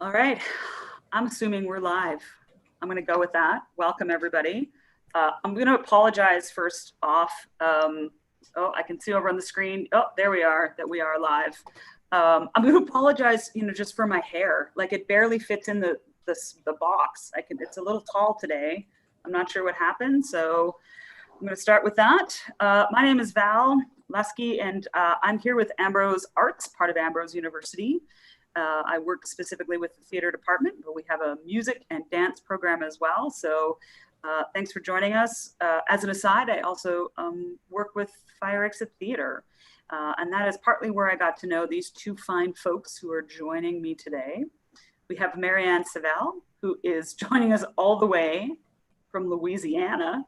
All right. I'm assuming we're live. I'm going to go with that. Welcome, everybody. I'm going to apologize first off. I can see over on the screen. Oh, there we are, that we are live. I'm going to apologize, just for my hair. Like it barely fits in the box. It's a little tall today. I'm not sure what happened. So I'm going to start with that. My name is Val Lieske, and I'm here with Ambrose Arts, part of Ambrose University. I work specifically with the theater department, but we have a music and dance program as well. So thanks for joining us. As an aside, I also work with Fire Exit Theater. And that is partly where I got to know these two fine folks who are joining me today. We have Marianne Savelle, who is joining us all the way from Louisiana,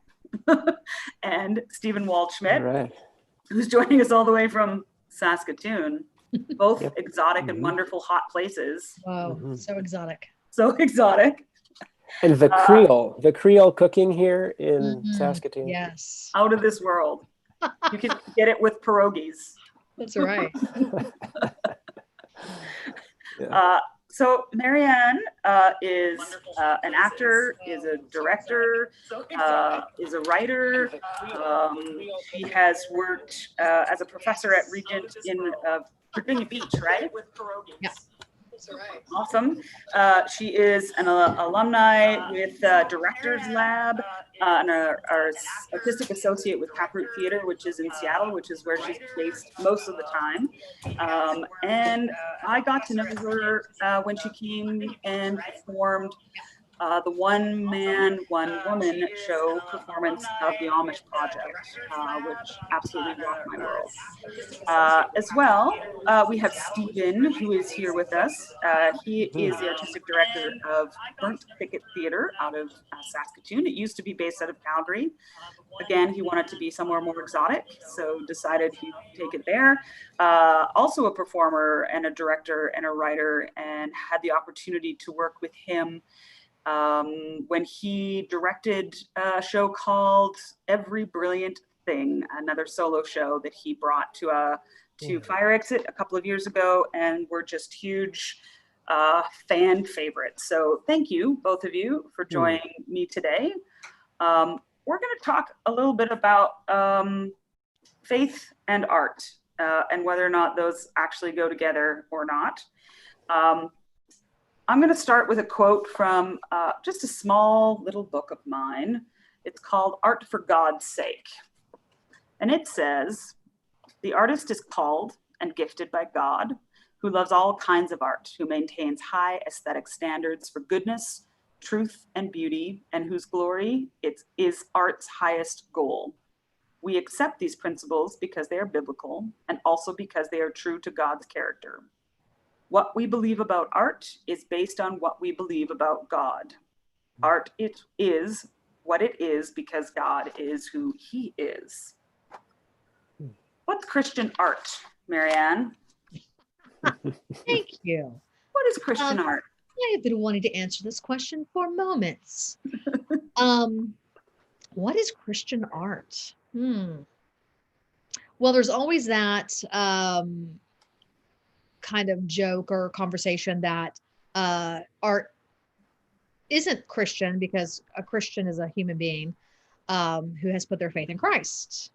and Stephen Waldschmidt, right, who's joining us all the way from Saskatoon. Both Yep. exotic and wonderful hot places. Wow, so exotic. So exotic. And the Creole cooking here in Saskatoon. Yes. Out of this world. You can get it with pierogies. That's right. So Marianne is an actor, is a director, is a writer. She has worked as a professor at Regent in Virginia Beach, right? Yeah. That's right. Awesome. She is an alumni with Directors Lab and our artistic associate with Taproot Theater, which is in Seattle, which is where she's based most of the time. And I got to know her when she came and performed the One Man, One Woman show performance of the Amish Project, which absolutely rocked my world. As well, we have Stephen, who is here with us. He is the artistic director of Burnt Thicket Theater out of Saskatoon. It used to be based out of Calgary. Again, he wanted to be somewhere more exotic, so decided he'd take it there. Also a performer and a director and a writer, and had the opportunity to work with him when he directed a show called Every Brilliant Thing, another solo show that he brought to Fire Exit a couple of years ago, and we're just huge fan favorites. So thank you, both of you, for joining me today. We're going to talk a little bit about faith and art and whether or not those actually go together or not. I'm going to start with a quote from just a small little book of mine. It's called Art for God's Sake. And it says, "The artist is called and gifted by God, who loves all kinds of art, who maintains high aesthetic standards for goodness, truth, and beauty, and whose glory is art's highest goal. We accept these principles because they are biblical and also because they are true to God's character. What we believe about art is based on what we believe about God. Art, it is what it is because God is who he is." What's Christian art, Marianne? Thank you. What is Christian art? I have been wanting to answer this question for moments. What is Christian art? Well, there's always that kind of joke or conversation that art isn't Christian because a Christian is a human being who has put their faith in Christ.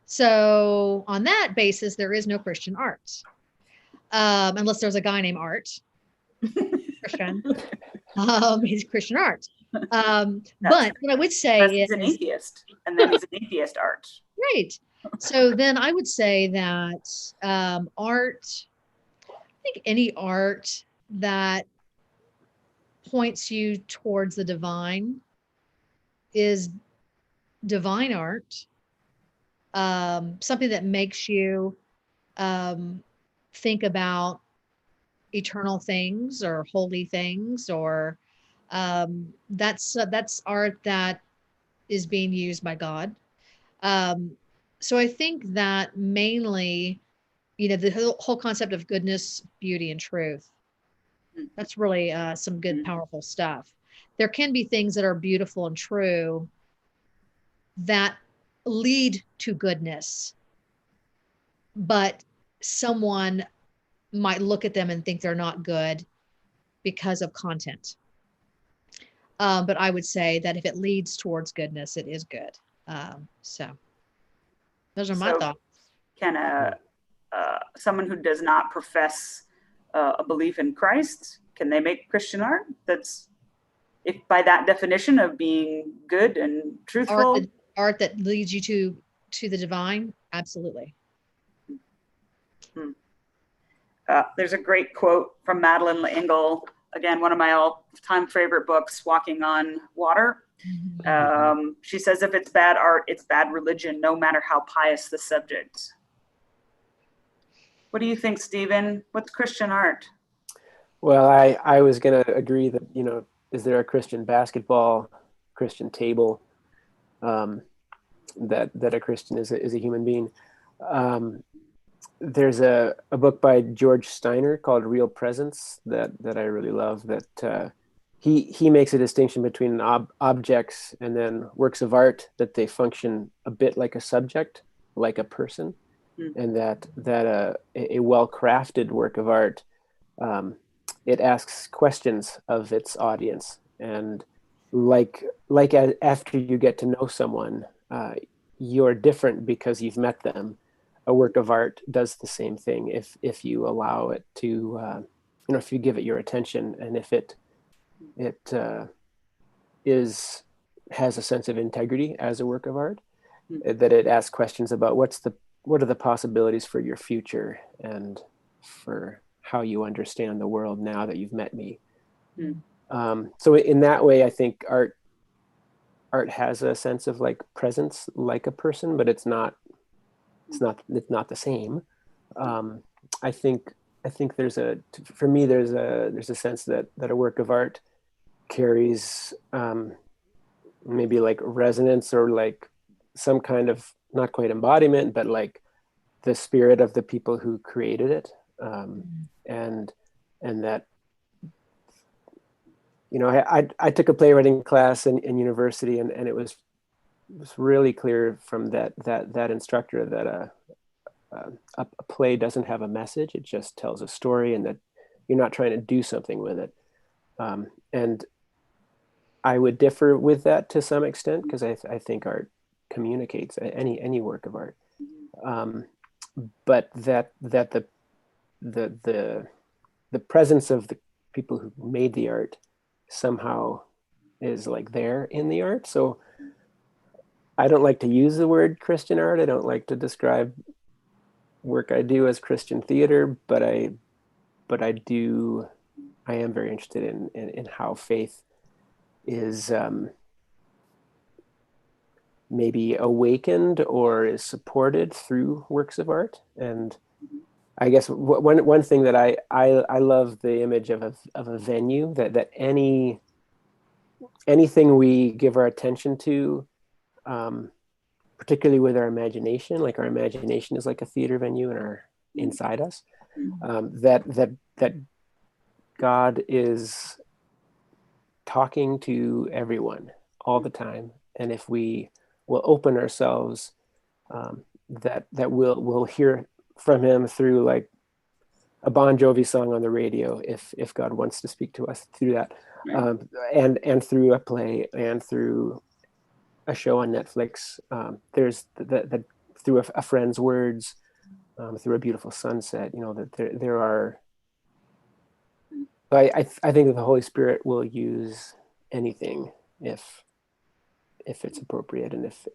So on that basis, there is no Christian art, unless there's a guy named Art, Christian. He's Christian art. But what I would say is he's an atheist, and then he's an atheist art. Right. So then I would say that art, I think any art that points you towards the divine is divine art. Something that makes you think about eternal things or holy things, or that's art that is being used by God. So I think that mainly, the whole concept of goodness, beauty, and truth, that's really some good, powerful stuff. There can be things that are beautiful and true that lead to goodness, but someone might look at them and think they're not good because of content. But I would say that if it leads towards goodness, it is good. So those are my So thoughts. can someone who does not profess a belief in Christ, can they make Christian art? That's, if by that definition of being good and truthful. Art that leads you to the divine, absolutely. There's a great quote from Madeleine L'Engle, again, one of my all-time favorite books, Walking on Water. She says, if it's bad art, it's bad religion, no matter how pious the subject. What do you think, Stephen? What's Christian art? Well, I was going to agree that, you know, is there a Christian basketball, Christian table, that a Christian is a human being? There's a book by George Steiner called Real Presence that I really love, that he makes a distinction between objects and then works of art, that they function a bit like a subject, like a person, and that a well-crafted work of art, it asks questions of its audience, and like after you get to know someone, you're different because you've met them. A work of art does the same thing if you allow it to, you know, if you give it your attention, and if it has a sense of integrity as a work of art, that it asks questions about what are the possibilities for your future and for how you understand the world now that you've met me. So in that way, I think art has a sense of like presence, like a person, but it's not the same. I think there's a sense that a work of art carries maybe like resonance, or like some kind of, not quite embodiment, but like the spirit of the people who created it, and that, you know, I took a playwriting class in university, and it was really clear from that instructor that a play doesn't have a message; it just tells a story, and that you're not trying to do something with it. And I would differ with that to some extent, because I think art communicates, any work of art, but that the presence of the people who made the art somehow is like there in the art. So I don't like to use the word Christian art. I don't like to describe work I do as Christian theater, but I am very interested in how faith is maybe awakened or is supported through works of art. And I guess one thing that I love the image of a venue, that anything we give our attention to, particularly with our imagination, like our imagination is like a theater venue inside us, that God is talking to everyone all the time, and if we will open ourselves, that we'll hear from him through like a Bon Jovi song on the radio, if God wants to speak to us through that, and through a play, and through a show on Netflix. There's the through a friend's words, through a beautiful sunset. You know, that there are. I think that the Holy Spirit will use anything if it's appropriate, and if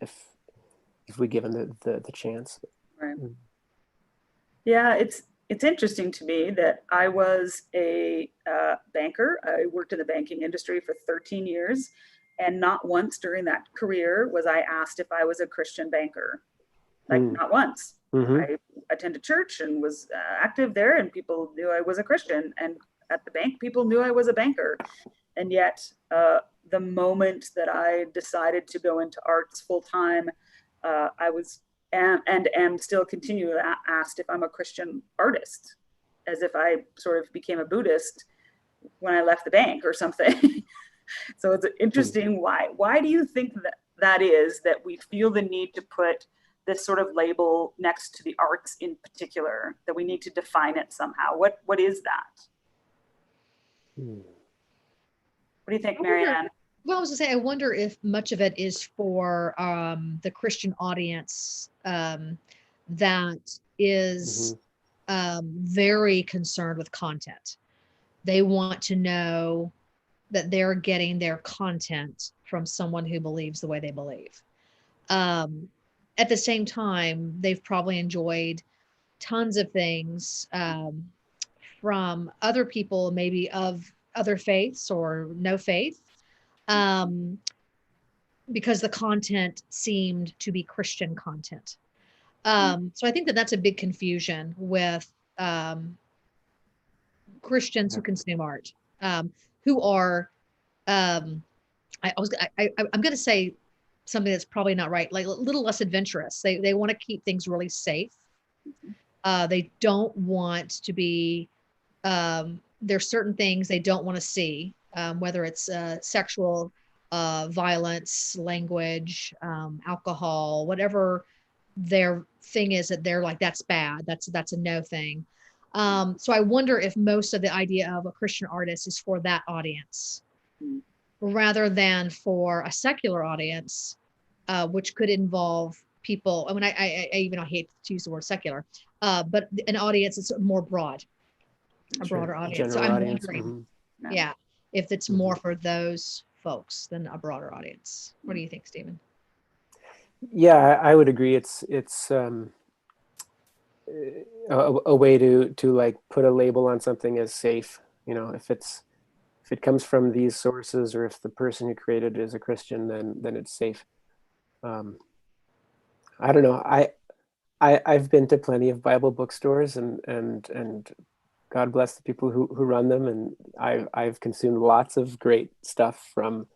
we give him the chance. Right. Yeah, it's interesting to me that I was a banker. I worked in the banking industry for 13 years, and not once during that career was I asked if I was a Christian banker. Like, not once. I attended church and was active there, and people knew I was a Christian. And at the bank, people knew I was a banker. And yet, the moment that I decided to go into arts full time, I was and am still continually asked if I'm a Christian artist, as if I sort of became a Buddhist when I left the bank or something. So it's interesting. Why do you think that is, that we feel the need to put this sort of label next to the arts in particular, that we need to define it somehow? What is that? Hmm. What do you think, I wonder- Marianne? Well, I was gonna say, I wonder if much of it is for the Christian audience that is very concerned with content. They want to know that they're getting their content from someone who believes the way they believe. At the same time, they've probably enjoyed tons of things from other people, maybe of other faiths or no faith, because the content seemed to be Christian content. So I think that that's a big confusion with Christians who consume art, who are, I'm going to say something that's probably not right, like a little less adventurous. They want to keep things really safe. They don't want to be, there's certain things they don't want to see, whether it's sexual violence, language, alcohol, whatever their thing is, that they're like, that's bad. That's a no thing. So I wonder if most of the idea of a Christian artist is for that audience rather than for a secular audience, which could involve people. I mean, I even, I hate to use the word secular, but an audience that's more broad, a broader audience. So General I'm audience. wondering, yeah, if it's more for those folks than a broader audience. What do you think, Stephen? Yeah, I would agree. It's a way to like put a label on something as safe. You know, if it comes from these sources, or if the person who created it is a Christian, then it's safe. I don't know. I've been to plenty of Bible bookstores, and God bless the people who run them, and I've consumed lots of great stuff from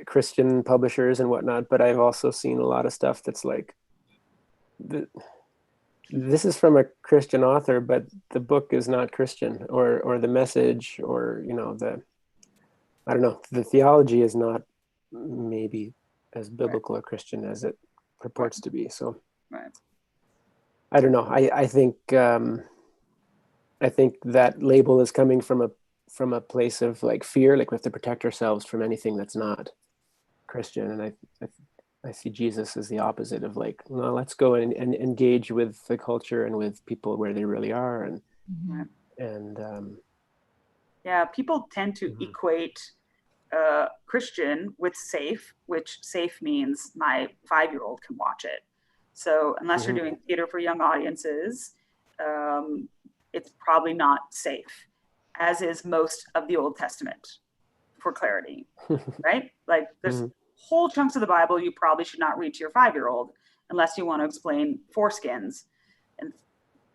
Christian publishers and whatnot. But I've also seen a lot of stuff that's like, this is from a Christian author, but the book is not Christian, or the message, or I don't know, the theology is not maybe as biblical or Christian as it purports to be. So I don't know. I think that label is coming from a place of like fear, like we have to protect ourselves from anything that's not Christian. And I see Jesus as the opposite of like, well, let's go and engage with the culture and with people where they really are. And yeah, people tend to equate Christian with safe, which safe means my 5-year-old can watch it. So unless you're doing theater for young audiences, it's probably not safe, as is most of the Old Testament, for clarity, right? Like there's whole chunks of the Bible you probably should not read to your 5-year-old unless you want to explain foreskins and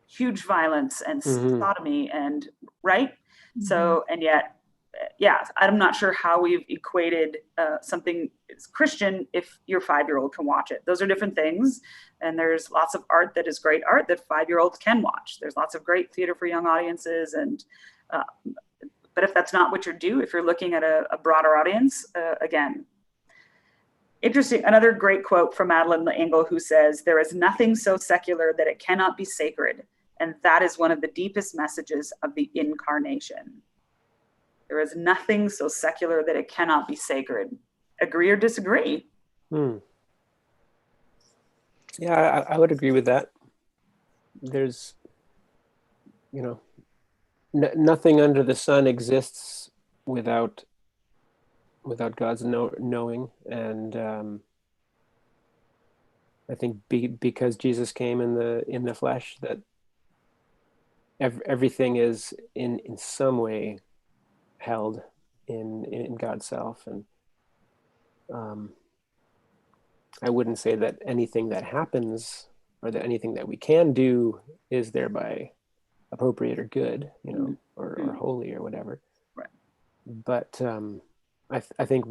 huge violence and sodomy and So, and yet, yeah, I'm not sure how we've equated something as Christian if your 5-year-old can watch it. Those are different things. And there's lots of art that is great art that 5-year-olds can watch. There's lots of great theater for young audiences. And, but if that's not what you do, if you're looking at a broader audience, again, interesting. Another great quote from Madeleine L'Engle, who says, "There is nothing so secular that it cannot be sacred. And that is one of the deepest messages of the incarnation." There is nothing so secular that it cannot be sacred. Agree or disagree? Yeah, I would agree with that. There's, nothing under the sun exists without God's knowing. And I think because Jesus came in the flesh, that everything is in some way held in God's self. And I wouldn't say that anything that happens or that anything that we can do is thereby appropriate or good, or holy or whatever. Right. But I think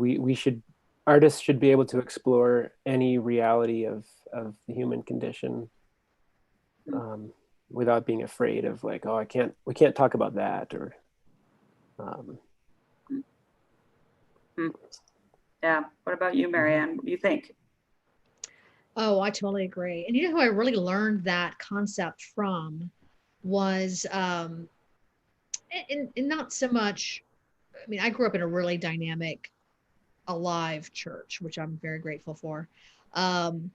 artists should be able to explore any reality of the human condition without being afraid of like, oh, we can't talk about that, or yeah. What about you, Marianne? What do you think? Oh, I totally agree. And you know who I really learned that concept from was and not so much, I mean, I grew up in a really dynamic, alive church, which I'm very grateful for. Um,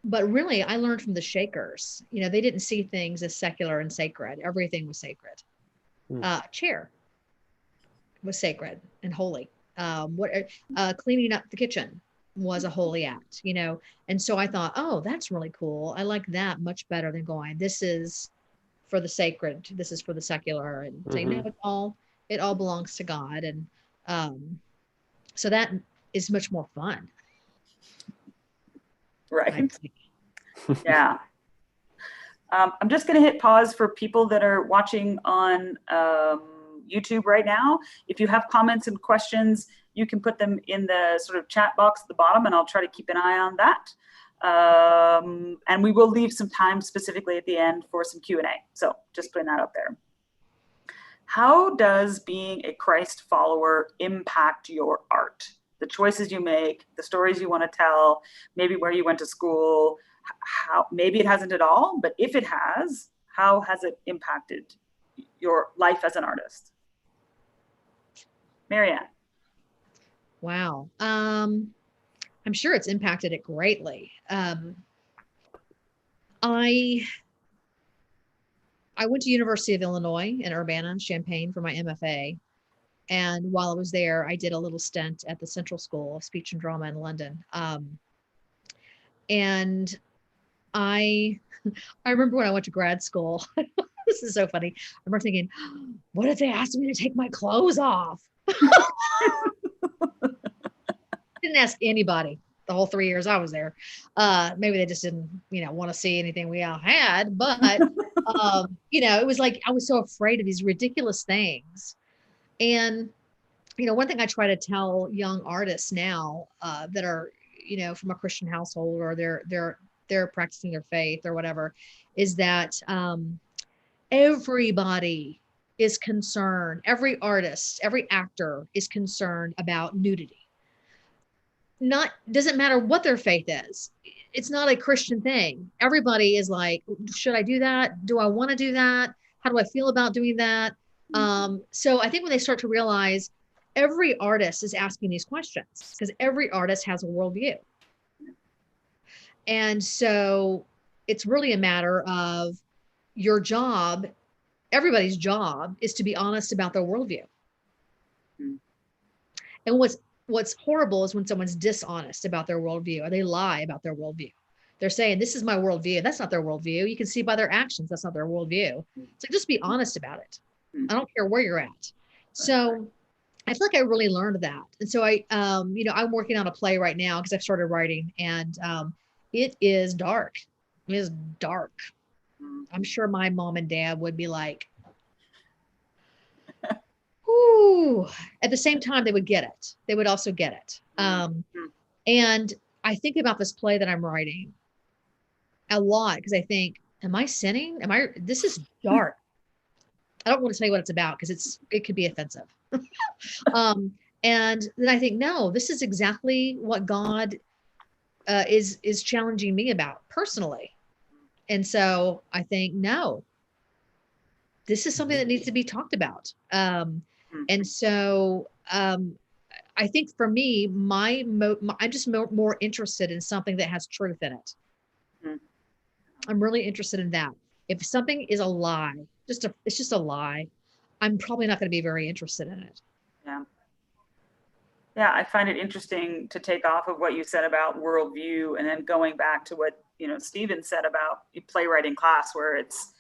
but really, I learned from the Shakers. You know, they didn't see things as secular and sacred. Everything was sacred. Mm. Chair was sacred and holy. Cleaning up the kitchen was a holy act, you know. And so I thought, oh, that's really cool. I like that much better than going, this is for the sacred, this is for the secular, and saying, no, it all belongs to God. And so that is much more fun. Right. Yeah. I'm just going to hit pause for people that are watching on YouTube right now. If you have comments and questions, you can put them in the sort of chat box at the bottom, and I'll try to keep an eye on that. And we will leave some time specifically at the end for some Q&A. So just putting that out there. How does being a Christ follower impact your art? The choices you make, the stories you want to tell, maybe where you went to school, how maybe it hasn't at all, but if it has, how has it impacted your life as an artist? Marianne. Wow. I'm sure it's impacted it greatly. I went to University of Illinois in Urbana-Champaign for my MFA. And while I was there, I did a little stint at the Central School of Speech and Drama in London. And I remember when I went to grad school, this is so funny. I remember thinking, what if they asked me to take my clothes off? Didn't ask anybody the whole 3 years I was there. Maybe they just didn't, want to see anything we all had. But, it was like I was so afraid of these ridiculous things. And, one thing I try to tell young artists now that are, from a Christian household, or they're practicing their faith or whatever, is that everybody is concerned. Every artist, every actor is concerned about nudity. Doesn't matter what their faith is. It's not a Christian thing. Everybody is like, should I do that? Do I want to do that? How do I feel about doing that? So I think when they start to realize every artist is asking these questions, because every artist has a worldview. And so it's really a matter of your job. Everybody's job is to be honest about their worldview. And what's horrible is when someone's dishonest about their worldview, or they lie about their worldview. They're saying, this is my worldview. That's not their worldview. You can see by their actions, that's not their worldview. So just be honest about it. I don't care where you're at. So I feel like I really learned that. And so I'm working on a play right now because I've started writing, and it is dark. It is dark. I'm sure my mom and dad would be like, ooh. At the same time, they would get it. They would also get it. And I think about this play that I'm writing a lot, because I think, am I sinning? This is dark. I don't want to tell you what it's about because it could be offensive. And then I think, no, this is exactly what God is challenging me about personally. And so I think, no, this is something that needs to be talked about. And so I think for me, I'm just more interested in something that has truth in it. I'm really interested in that. If something is a lie, it's just a lie, I'm probably not going to be very interested in it. Yeah, I find it interesting to take off of what you said about worldview, and then going back to what Stephen said about playwriting class, where it's,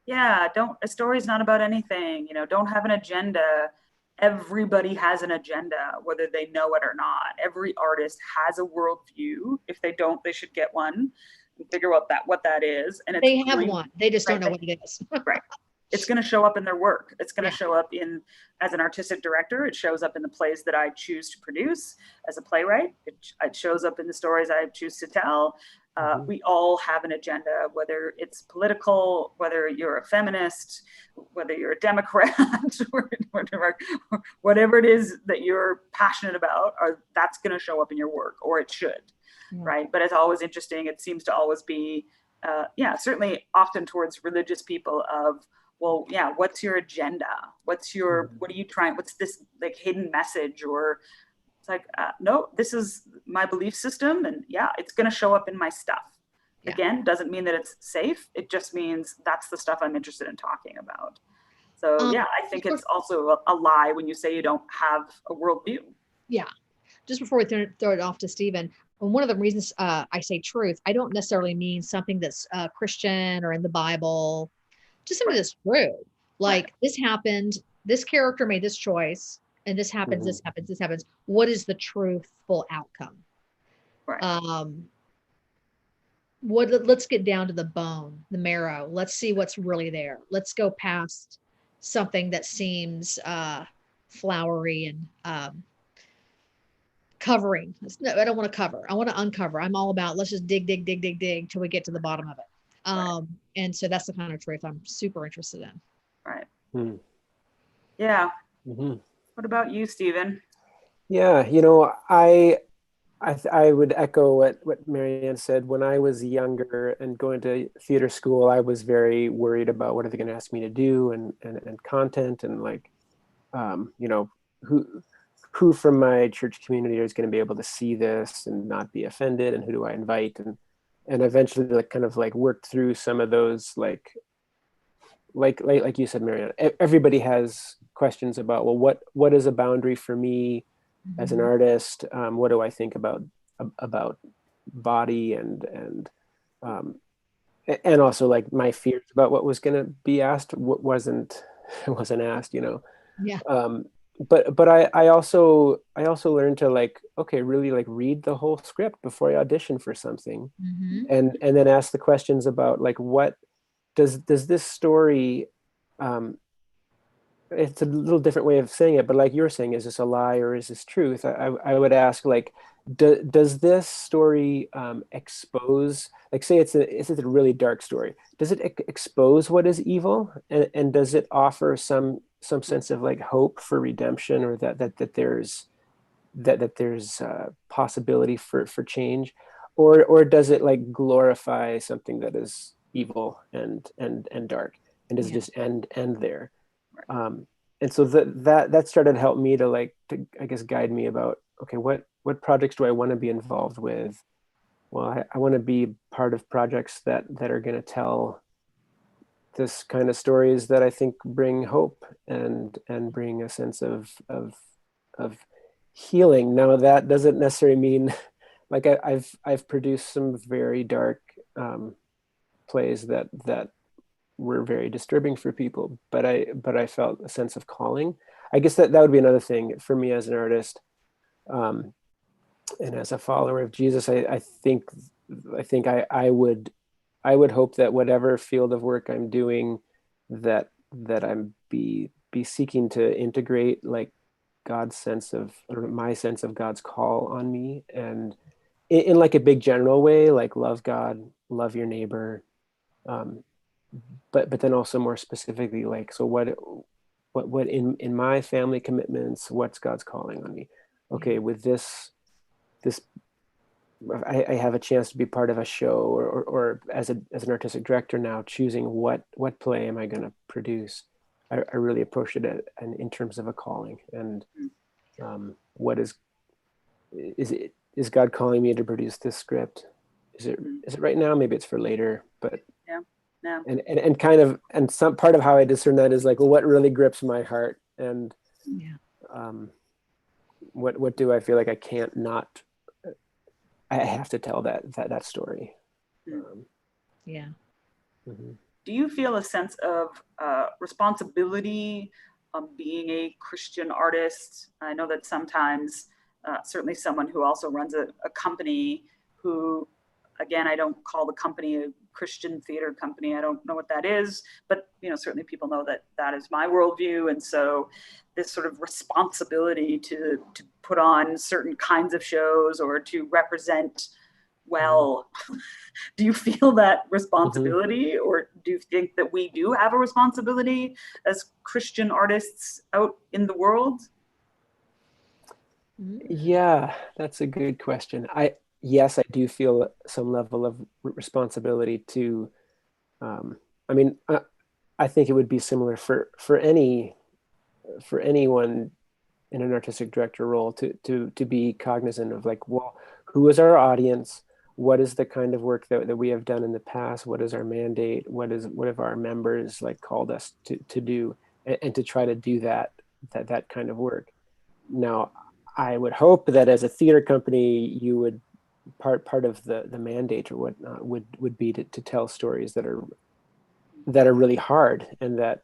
a story's not about anything, don't have an agenda. Everybody has an agenda, whether they know it or not. Every artist has a worldview. If they don't, they should get one and figure out what that is. And they have one. They just don't know what it is. Right. It's going to show up in their work. It's going to show up as an artistic director. It shows up in the plays that I choose to produce as a playwright. It shows up in the stories I choose to tell. We all have an agenda, whether it's political, whether you're a feminist, whether you're a Democrat, or whatever it is that you're passionate about, that's going to show up in your work, or it should, right? But it's always interesting. It seems to always be, certainly often towards religious people, of well, yeah, what's your agenda? What are you trying, what's this like hidden message? Or it's like, no, this is my belief system. And yeah, it's going to show up in my stuff. Yeah. Again, doesn't mean that it's safe. It just means that's the stuff I'm interested in talking about. So yeah, I think it's also a lie when you say you don't have a worldview. Yeah. Just before we throw it off to Stephen, one of the reasons I say truth, I don't necessarily mean something that's Christian or in the Bible, just something that's true. Like this happened, this character made this choice, and this happens, this happens, this happens. What is the truthful outcome? Right. Let's get down to the bone, the marrow. Let's see what's really there. Let's go past something that seems flowery and covering. No, I don't want to cover. I want to uncover. I'm all about let's just dig till we get to the bottom of it. And so that's the kind of truth I'm super interested in. Right. Yeah. What about you, Stephen? Yeah, I would echo what Marianne said. When I was younger and going to theater school, I was very worried about what are they going to ask me to do and content and like, who from my church community is going to be able to see this and not be offended, and who do I invite, and eventually like kind of like worked through some of those like you said, Marianne. Everybody has questions about, well, what is a boundary for me as an artist? What do I think about body and also like my fears about what was going to be asked, what wasn't asked, Yeah. But I also learned to like, okay, really like read the whole script before I audition for something, and then ask the questions about like, what does this story, it's a little different way of saying it, but like you're saying, is this a lie or is this truth? I would ask like, does this story expose, like say it's a really dark story, does it expose what is evil, and does it offer some sense of like hope for redemption, or that there's possibility for change, or does it like glorify something that is evil and dark, and does it just end there? And so that started to help me to like to I guess guide me about, okay, what projects do I want to be involved with? Well, I want to be part of projects that are going to tell this kind of stories that I think bring hope and bring a sense of healing. Now that doesn't necessarily mean like I've produced some very dark plays that were very disturbing for people, but I felt a sense of calling. I guess that would be another thing for me as an artist, and as a follower of Jesus. I think I would hope that whatever field of work I'm doing, that I'm be seeking to integrate like God's sense of, or my sense of God's call on me, and in like a big general way, like love God, love your neighbor, but then also more specifically, like, so what in my family commitments, what's God's calling on me? Okay, with this I have a chance to be part of a show, or as an artistic director now, choosing what play am I going to produce. I really approached it in terms of a calling, and what is God calling me to produce this script? Is it right now? Maybe it's for later, but yeah. And kind of, and some part of how I discern that is like, well, what really grips my heart, and what do I feel like I can't not, I have to tell that story. Do you feel a sense of responsibility being a Christian artist? I know that sometimes, certainly someone who also runs a company who, again, I don't call the company a Christian theater company. I don't know what that is, but certainly people know that is my worldview. And so this sort of responsibility to put on certain kinds of shows or to represent well, do you feel that responsibility, or do you think that we do have a responsibility as Christian artists out in the world? Yeah, that's a good question. Yes, I do feel some level of responsibility to, I think it would be similar for anyone in an artistic director role to be cognizant of like, well, who is our audience? What is the kind of work that we have done in the past? What is our mandate? What have our members like called us to do, and to try to do that kind of work. Now, I would hope that as a theater company, you would part of the mandate or whatnot would be to tell stories that are really hard, and that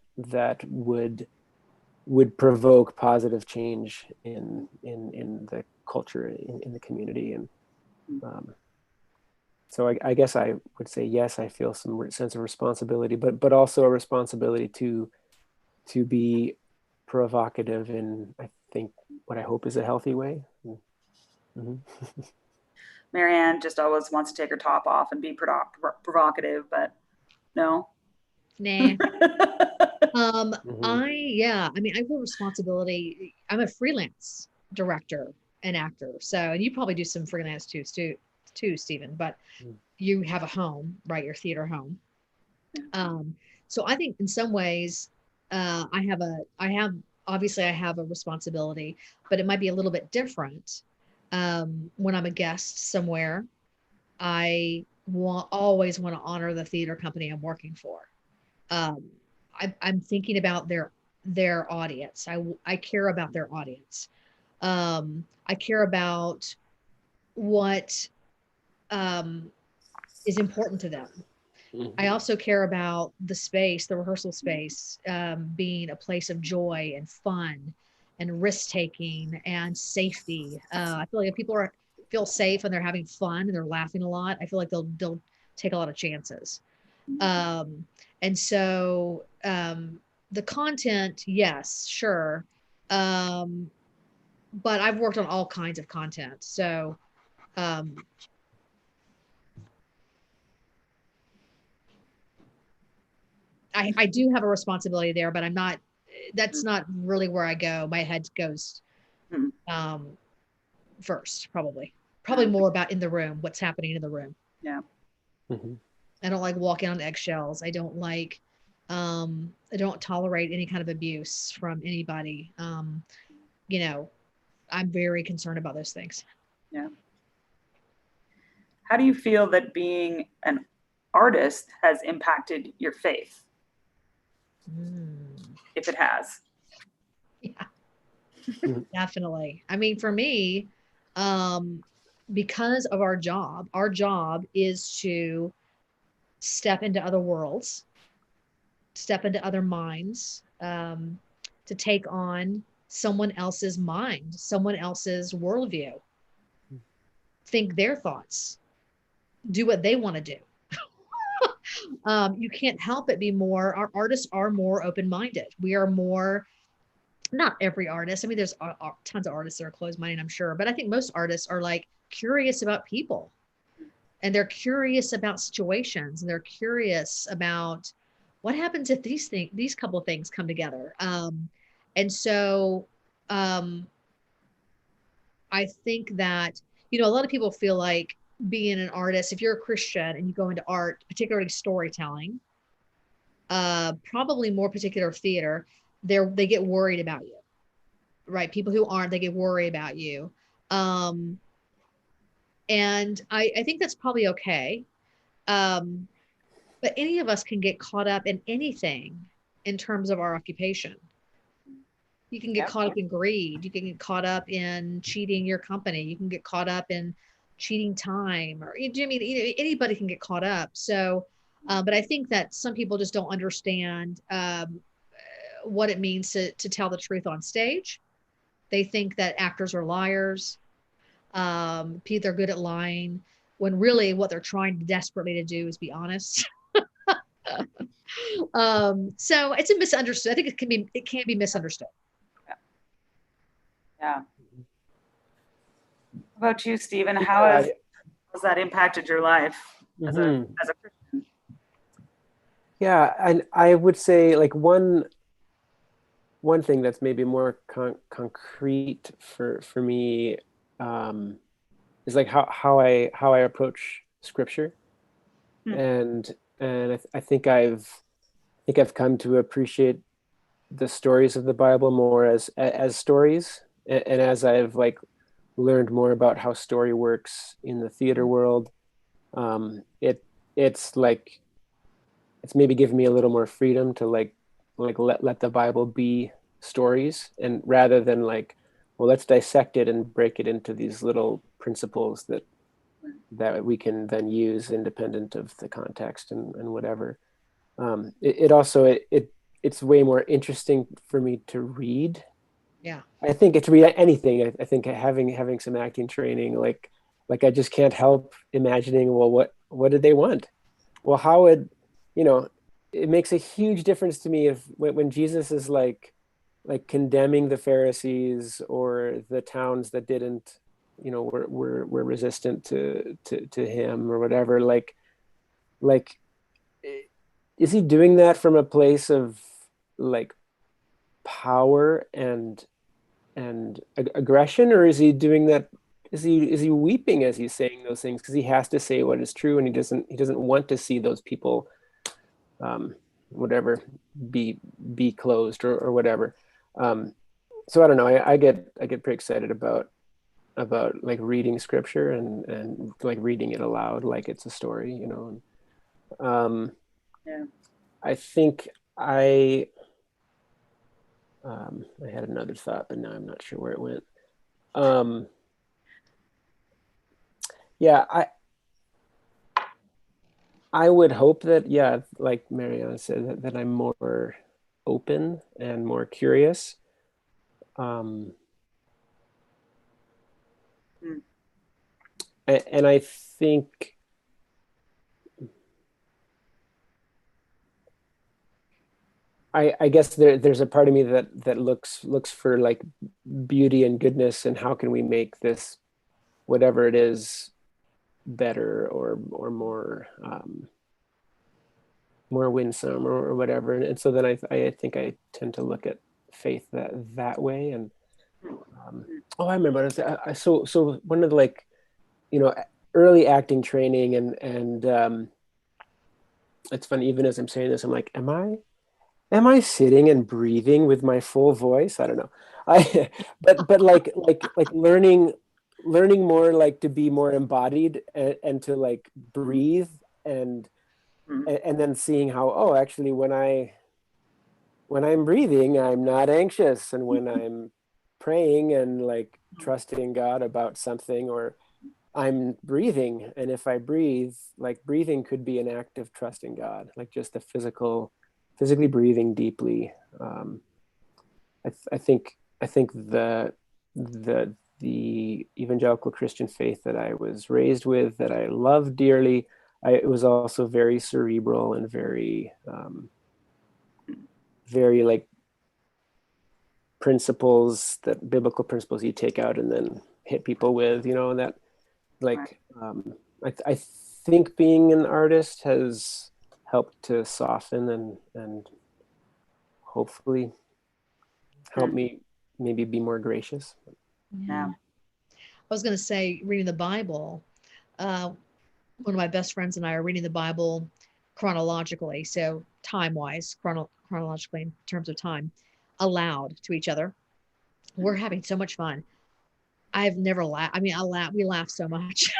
would provoke positive change in the culture, in the community. And so I guess I would say yes, I feel some sense of responsibility, but also a responsibility to be provocative in, I think, what I hope is a healthy way. Mm-hmm. Marianne just always wants to take her top off and be provocative, but no. Nah. Mm-hmm. I mean, I feel responsibility. I'm a freelance director and actor. So, and you probably do some freelance too, Stephen, but you have a home, right? Your theater home. So I think in some ways, obviously I have a responsibility, but it might be a little bit different. When I'm a guest somewhere, I always want to honor the theater company I'm working for. I'm thinking about their audience. I care about their audience. I care about what is important to them. Mm-hmm. I also care about the space, the rehearsal space, being a place of joy and fun and risk taking and safety. I feel like if people feel safe and they're having fun and they're laughing a lot, I feel like they'll take a lot of chances. And so the content, yes, sure. But I've worked on all kinds of content. So I do have a responsibility there, but that's not really where I go. My head goes first, probably more about in the room, what's happening in the room. Yeah. Mm-hmm. I don't like walking on eggshells. I don't tolerate any kind of abuse from anybody. I'm very concerned about those things. Yeah. How do you feel that being an artist has impacted your faith? If it has. Yeah, definitely. I mean, for me, because of our job is to step into other worlds, step into other minds, to take on someone else's mind, someone else's worldview, think their thoughts, do what they want to do. You can't help but our artists are more open-minded. We are more, not every artist. I mean, there's tons of artists that are closed-minded, I'm sure, but I think most artists are like curious about people, and they're curious about situations, and they're curious about what happens if these couple of things come together. And so I think that, a lot of people feel like being an artist, if you're a Christian and you go into art, particularly storytelling, probably more particular theater, they get worried about you, right? People who aren't, they get worried about you. And I think that's probably okay. But any of us can get caught up in anything in terms of our occupation. You can get caught up in greed. You can get caught up in cheating your company. You can get caught up in cheating time, or anybody can get caught up. So, but I think that some people just don't understand what it means to tell the truth on stage. They think that actors are liars. They're good at lying, when really what they're trying desperately to do is be honest. So it's a misunderstood. I think it can be misunderstood. Yeah. How about you, Stephen? How has that impacted your life as a Christian? Yeah, and I would say like one thing that's maybe more concrete for me is like how I approach scripture, and I think I've think I've come to appreciate the stories of the Bible more as stories, and as I've like learned more about how story works in the theater world, it's like it's maybe given me a little more freedom to like let the Bible be stories, and rather than like, well, let's dissect it and break it into these little principles that we can then use independent of the context and whatever. It also it's way more interesting for me to read. Yeah. I think to read anything. I think having some acting training, like I just can't help imagining, well, what did they want? Well, how would, you know, it makes a huge difference to me if when Jesus is like condemning the Pharisees or the towns that didn't, you know, were resistant to him or whatever, like is he doing that from a place of like power and aggression, or is he doing that, is he weeping as he's saying those things because he has to say what is true, and he doesn't want to see those people whatever be closed or whatever. So I don't know, I get pretty excited about like reading scripture and like reading it aloud like it's a story, you know. Yeah. I think I had another thought, but now I'm not sure where it went. Yeah, I would hope that, yeah, like Mariana said, that I'm more open and more curious. And I think I guess there's a part of me that looks for like beauty and goodness, and how can we make this, whatever it is, better or more more winsome or whatever. And so then I think I tend to look at faith that way. And oh, I remember, so one of the, like, you know, early acting training, and it's funny, even as I'm saying this, I'm like, am I sitting and breathing with my full voice? I don't know. But like learning more, like to be more embodied, and to like breathe, and then seeing how, oh, actually when I'm breathing, I'm not anxious, and when I'm praying and like trusting God about something, or I'm breathing, and if I breathe, like breathing could be an act of trusting God, like just the physically breathing deeply. I think the evangelical Christian faith that I was raised with, that I love dearly, it was also very cerebral and very very like principles, that biblical principles you take out and then hit people with, you know, and that like I think being an artist has helped to soften and hopefully help me maybe be more gracious. Yeah. I was going to say, reading the Bible, one of my best friends and I are reading the Bible chronologically, so time-wise, chronologically in terms of time, aloud to each other. We're having so much fun. I've never laughed. I mean, we laugh so much.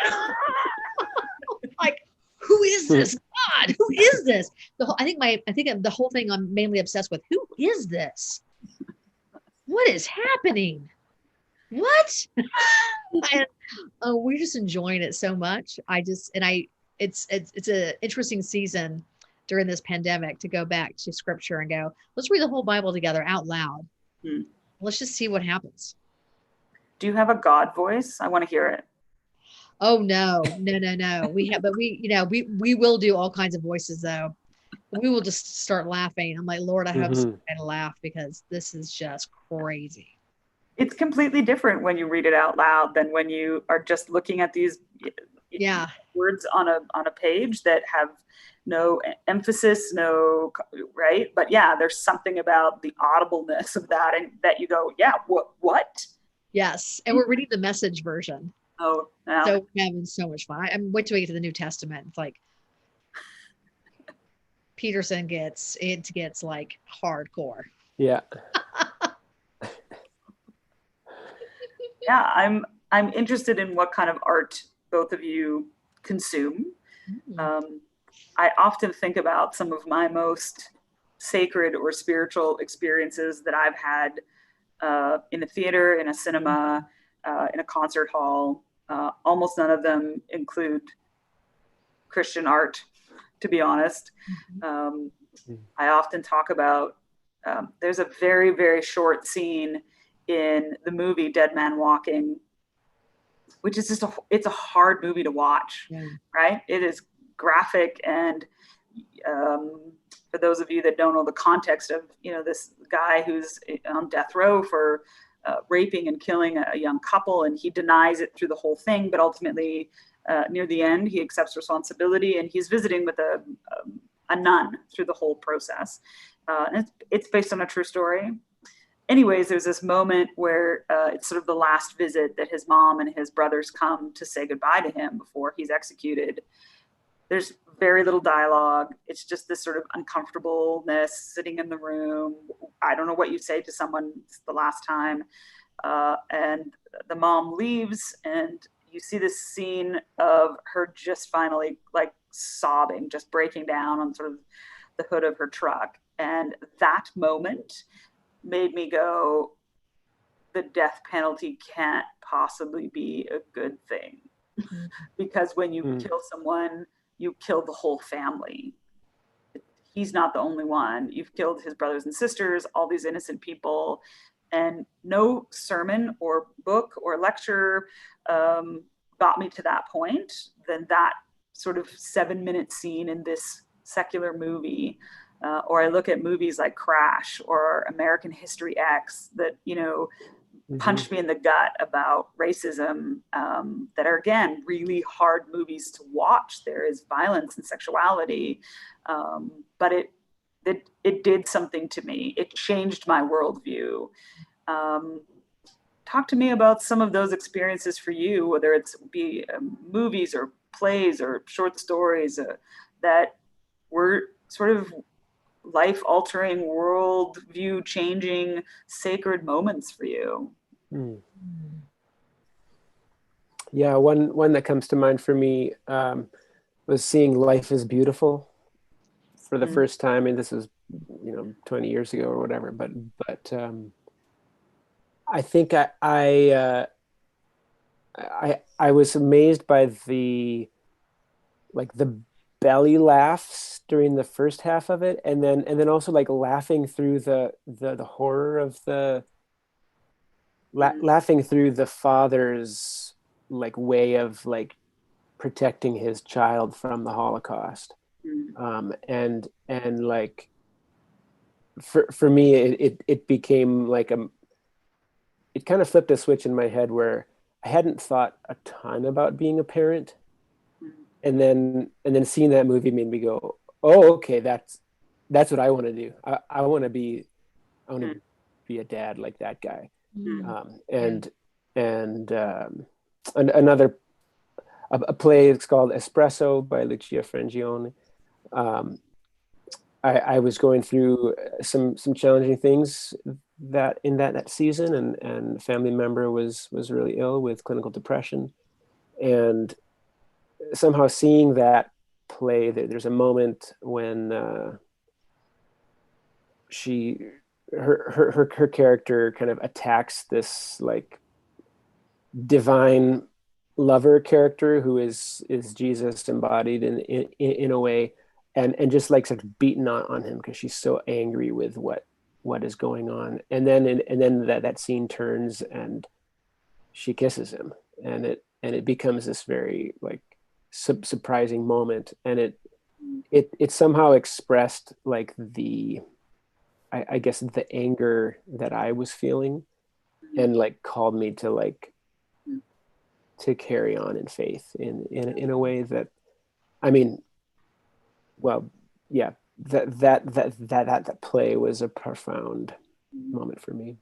Like, who is this God? Who is this? I think the whole thing I'm mainly obsessed with. Who is this? What is happening? What? And we're just enjoying it so much. It's an interesting season during this pandemic to go back to scripture and go, let's read the whole Bible together out loud. Let's just see what happens. Do you have a God voice? I want to hear it. Oh no. We will do all kinds of voices though. We will just start laughing. I'm like, Lord, I hope somebody to laugh, because this is just crazy. It's completely different when you read it out loud than when you are just looking at these words on a page that have no emphasis, no, right? But yeah, there's something about the audibleness of that, and that you go, yeah, what? Yes, and we're reading the Message version. Oh, yeah. So we're having so much fun. I'm wait till we get to the New Testament. It's like, Peterson gets, it gets like hardcore. Yeah. Yeah, I'm interested in what kind of art both of you consume. I often think about some of my most sacred or spiritual experiences that I've had in a theater, in a cinema, in a concert hall. Almost none of them include Christian art, to be honest. I often talk about, there's a very, very short scene in the movie Dead Man Walking, which is just it's a hard movie to watch, right? It is graphic, and for those of you that don't know the context of, this guy who's on death row for raping and killing a young couple, and he denies it through the whole thing, but ultimately near the end he accepts responsibility, and he's visiting with a nun through the whole process. And it's based on a true story. Anyways, there's this moment where it's sort of the last visit that his mom and his brothers come to say goodbye to him before he's executed. There's very little dialogue. It's just this sort of uncomfortableness sitting in the room. I don't know what you say to someone the last time. And the mom leaves, and you see this scene of her just finally like sobbing, just breaking down on sort of the hood of her truck. And that moment made me go, the death penalty can't possibly be a good thing. Because when you kill someone, you kill the whole family. He's not the only one. You've killed his brothers and sisters, all these innocent people. And no sermon or book or lecture got me to that point than that sort of 7-minute scene in this secular movie. Or I look at movies like Crash or American History X that, punched me in the gut about racism, that are, again, really hard movies to watch. There is violence and sexuality, but it did something to me. It changed my worldview. Talk to me about some of those experiences for you, whether it's be movies or plays or short stories that were sort of life-altering, world-view-changing, sacred moments for you. Yeah, one that comes to mind for me was seeing Life is Beautiful for the first time, and this was 20 years ago or whatever. But I think I was amazed by the belly laughs during the first half of it, and then also like laughing through the horror of the laughing through the father's like way of like protecting his child from the Holocaust. And like for me it became like it kind of flipped a switch in my head where I hadn't thought a ton about being a parent. And then seeing that movie made me go, oh, okay, that's what I want to do. I want to be a dad like that guy. Another play is called Espresso by Lucia Frangione. I was going through some challenging things that in that season, and a family member was really ill with clinical depression, and somehow seeing that play, there's a moment when her character kind of attacks this like divine lover character who is Jesus embodied in a way, and just like sort of beaten on him because she's so angry with what is going on, and then that scene turns and she kisses him, and it becomes this very like surprising moment, and it somehow expressed like I guess the anger that I was feeling, and like called me to like to carry on in faith in a way that, I mean, well, yeah, that play was a profound moment for me.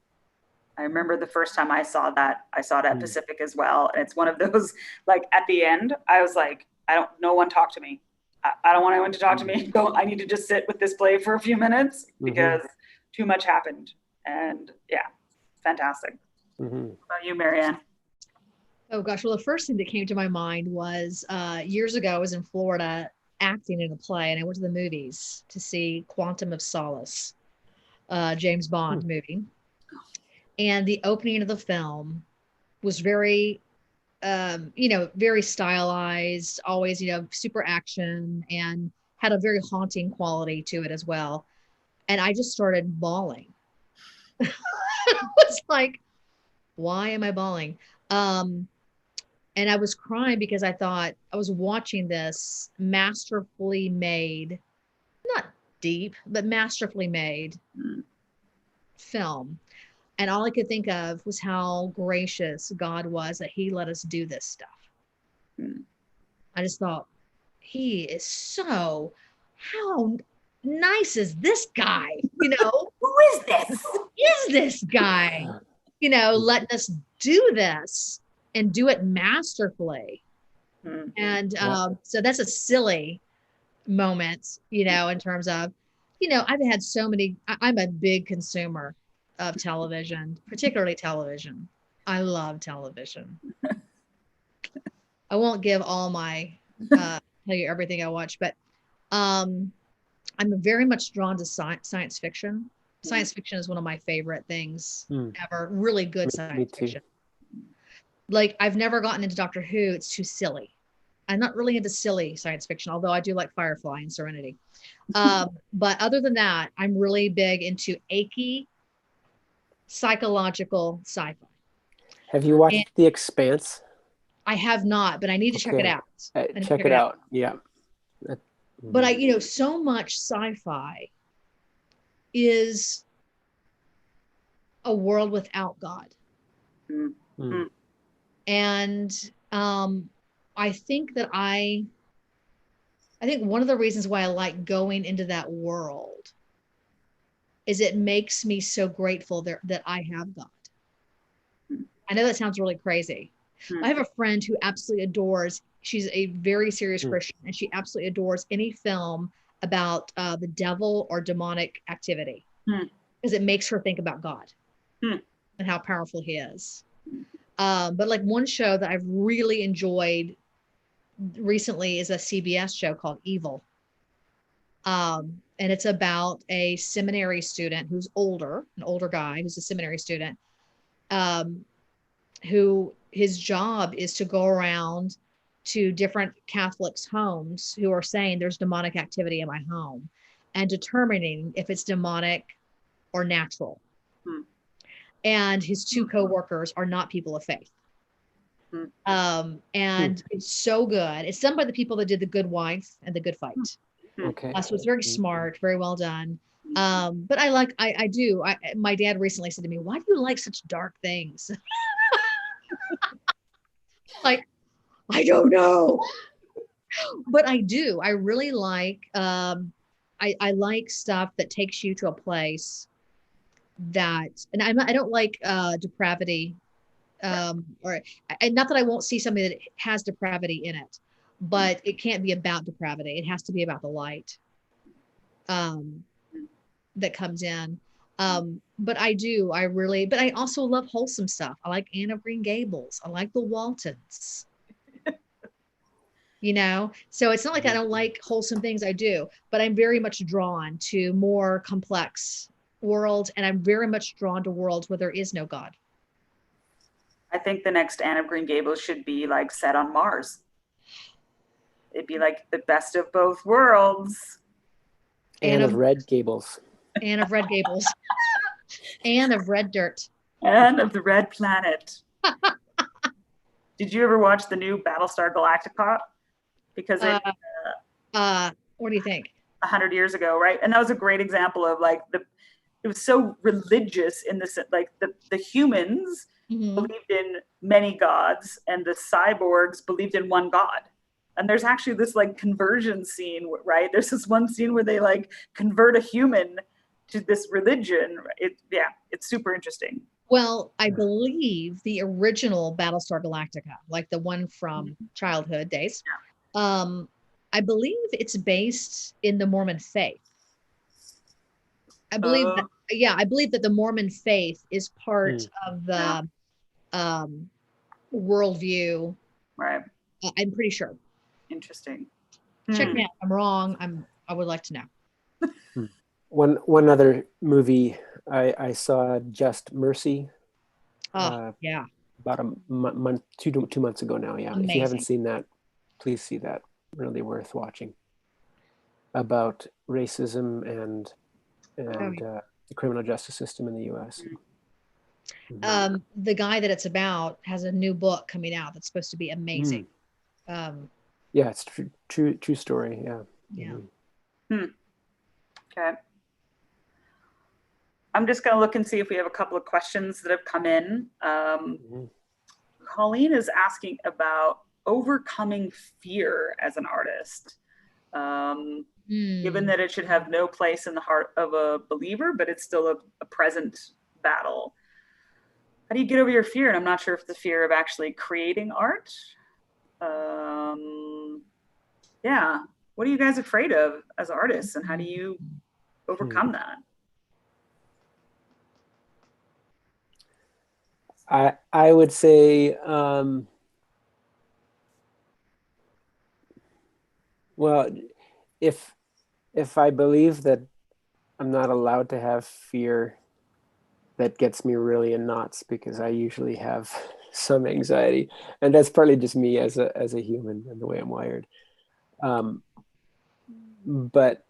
I remember the first time I saw it at Pacific as well. And it's one of those, like at the end, I was like, no one talk to me. I don't want anyone to talk to me. I need to just sit with this play for a few minutes because too much happened. And yeah, fantastic. What about you, Marianne? Oh gosh, well, the first thing that came to my mind was years ago, I was in Florida acting in a play, and I went to the movies to see Quantum of Solace, James Bond movie. And the opening of the film was very, very stylized, always, super action, and had a very haunting quality to it as well. And I just started bawling. I was like, why am I bawling? And I was crying because I thought I was watching this masterfully made, not deep, but masterfully made film. And all I could think of was how gracious God was that he let us do this stuff. I just thought, he is so, how nice is this guy? Who is this? Who is this guy? Letting us do this and do it masterfully. And so that's a silly moment, in terms of, I've had so many, I'm a big consumer of television, particularly television. I love television. I won't give all my, tell you everything I watch, but I'm very much drawn to science fiction. Science fiction is one of my favorite things ever. Really good science fiction. Like, I've never gotten into Doctor Who. It's too silly. I'm not really into silly science fiction, although I do like Firefly and Serenity. But other than that, I'm really big into achy, psychological sci-fi. Have you watched The Expanse? I have not, but I need to check it out. Check it out. Yeah. But so much sci-fi is a world without God. And I think that I think one of the reasons why I like going into that world is it makes me so grateful that I have God. I know that sounds really crazy. I have a friend who absolutely adores, she's a very serious Christian, and she absolutely adores any film about the devil or demonic activity because it makes her think about God and how powerful he is. But like one show that I've really enjoyed recently is a CBS show called Evil. And it's about a seminary student who's an older guy who's a seminary student, who his job is to go around to different Catholics' homes who are saying there's demonic activity in my home and determining if it's demonic or natural. And his two co-workers are not people of faith. And it's so good. It's done by the people that did The Good Wife and The Good Fight. Okay. So it's very smart, very well done. But I do. My dad recently said to me, why do you like such dark things? Like, I don't know. But I do. I really like, I like stuff that takes you to a place that, and I don't like depravity, and not that I won't see something that has depravity in it, but it can't be about depravity. It has to be about the light that comes in. But I also love wholesome stuff. I like Anne of Green Gables. I like the Waltons. So it's not like I don't like wholesome things. I do, but I'm very much drawn to more complex worlds, and I'm very much drawn to worlds where there is no God. I think the next Anne of Green Gables should be like set on Mars. It'd be like the best of both worlds. Anne of Red Gables. Anne of Red Gables. Anne of Red Dirt. Anne of the Red Planet. Did you ever watch the new Battlestar Galactica? Because what do you think? 100 years ago, right? And that was a great example of like it was so religious in the like the humans believed in many gods and the cyborgs believed in one god. And there's actually this like conversion scene, right? There's this one scene where they like convert a human to this religion. It's super interesting. Well, I believe the original Battlestar Galactica, like the one from childhood days, I I believe it's based in the Mormon faith. I believe that, yeah, I believe that the Mormon faith is part of the worldview. Right. I'm pretty sure. Interesting. Check me out. I'm wrong. I would like to know. One other movie I saw, Just Mercy. Yeah. About a month, two months ago now. Yeah. Amazing. If you haven't seen that, please see that. Really worth watching. About racism and the criminal justice system in the U.S. The guy that it's about has a new book coming out that's supposed to be amazing. Yeah, it's true story. Yeah. Yeah. Okay. I'm just going to look and see if we have a couple of questions that have come in. Colleen is asking about overcoming fear as an artist. Given that it should have no place in the heart of a believer, but it's still a present battle. How do you get over your fear? And I'm not sure if the fear of actually creating art. Yeah. What are you guys afraid of as artists, and how do you overcome that? I would say, well, if I believe that I'm not allowed to have fear, that gets me really in knots, because I usually have some anxiety, and that's partly just me as a human and the way I'm wired. But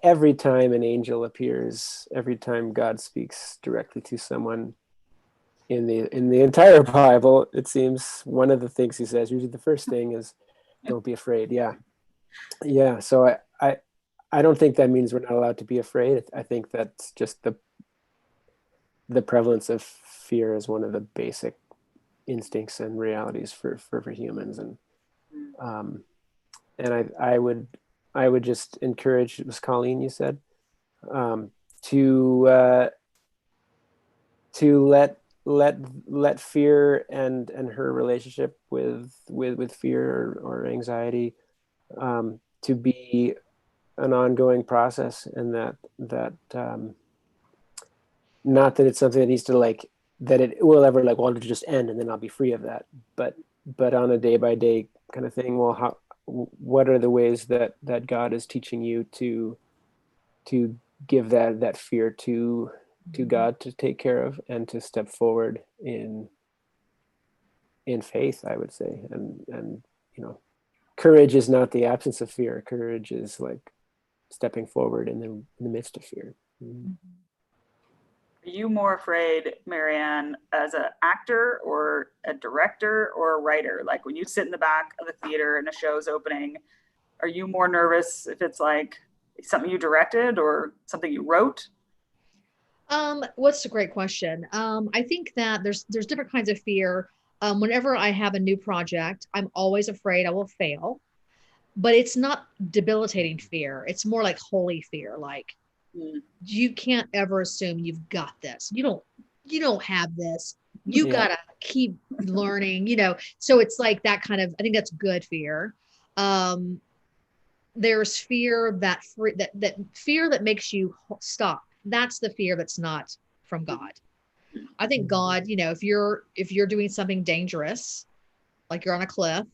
every time an angel appears, every time God speaks directly to someone in the entire Bible, it seems one of the things he says, usually the first thing, is, "Don't be afraid." Yeah. So I don't think that means we're not allowed to be afraid. I think that's just the prevalence of fear is one of the basic instincts and realities for humans, and I would just encourage, it was Colleen you said, to let fear and her relationship with fear or anxiety to be an ongoing process, and that not that it's something that needs to that it will ever well, to just end and then I'll be free of that, but on a day by day kind of thing. Well, what are the ways that God is teaching you to give that fear to God to take care of, and to step forward in faith, I would say. And courage is not the absence of fear. Courage is stepping forward in the midst of fear. Are you more afraid, Marianne, as an actor or a director or a writer? Like when you sit in the back of the theater and a show's opening, are you more nervous if it's something you directed or something you wrote? What's a great question. I think that there's different kinds of fear. Whenever I have a new project, I'm always afraid I will fail, but it's not debilitating fear. It's more like holy fear. You can't ever assume you've got this. You don't have this. You gotta keep learning, so it's like that kind of, I think that's good fear. There's fear that fear that makes you stop. That's the fear that's not from God. I think God, if you're doing something dangerous, like you're on a cliff,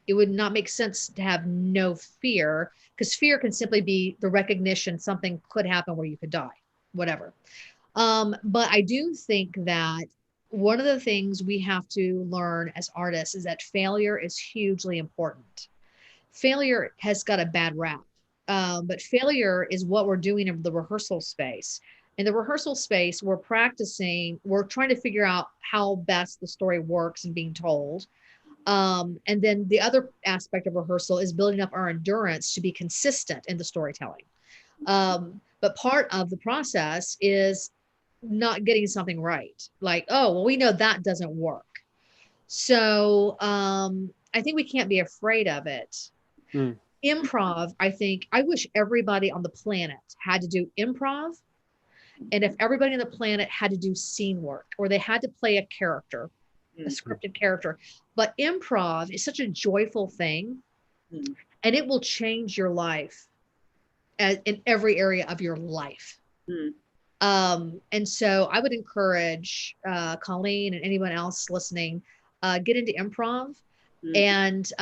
it would not make sense to have no fear, because fear can simply be the recognition something could happen where you could die, whatever. But I do think that one of the things we have to learn as artists is that failure is hugely important. Failure has got a bad rap, but failure is what we're doing in the rehearsal space. In the rehearsal space, we're practicing, we're trying to figure out how best the story works and being told. And then the other aspect of rehearsal is building up our endurance to be consistent in the storytelling. But part of the process is not getting something right. We know that doesn't work. So I think we can't be afraid of it. Improv, I wish everybody on the planet had to do improv. And if everybody on the planet had to do scene work, or they had to play a character, a scripted character. But improv is such a joyful thing. Mm. and it will change your life in every area of your life. Mm. And so I would encourage Colleen and anyone else listening, get into improv. Mm. And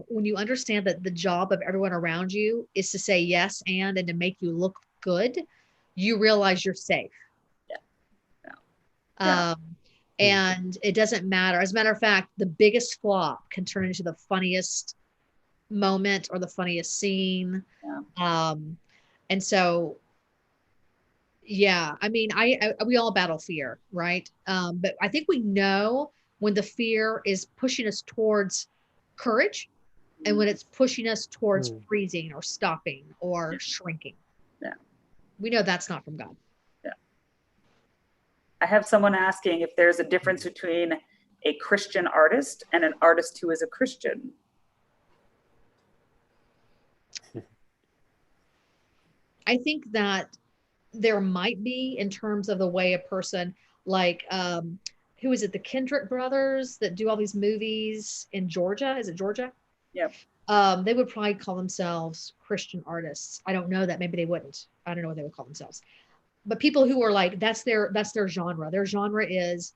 when you understand that the job of everyone around you is to say yes and to make you look good, you realize you're safe. Yeah. Yeah. And it doesn't matter. As a matter of fact, the biggest flop can turn into the funniest moment or the funniest scene. Yeah. And so, yeah, I mean, we all battle fear, right? But I think we know when the fear is pushing us towards courage and when it's pushing us towards freezing or stopping or shrinking. Yeah. We know that's not from God. Yeah. I have someone asking if there's a difference between a Christian artist and an artist who is a Christian. I think that there might be in terms of the way a person like who is it, the Kendrick brothers that do all these movies in Georgia? Is it Georgia? Yep. They would probably call themselves Christian artists. I don't know that. Maybe they wouldn't. I don't know what they would call themselves. But people who are like, that's their genre. Their genre is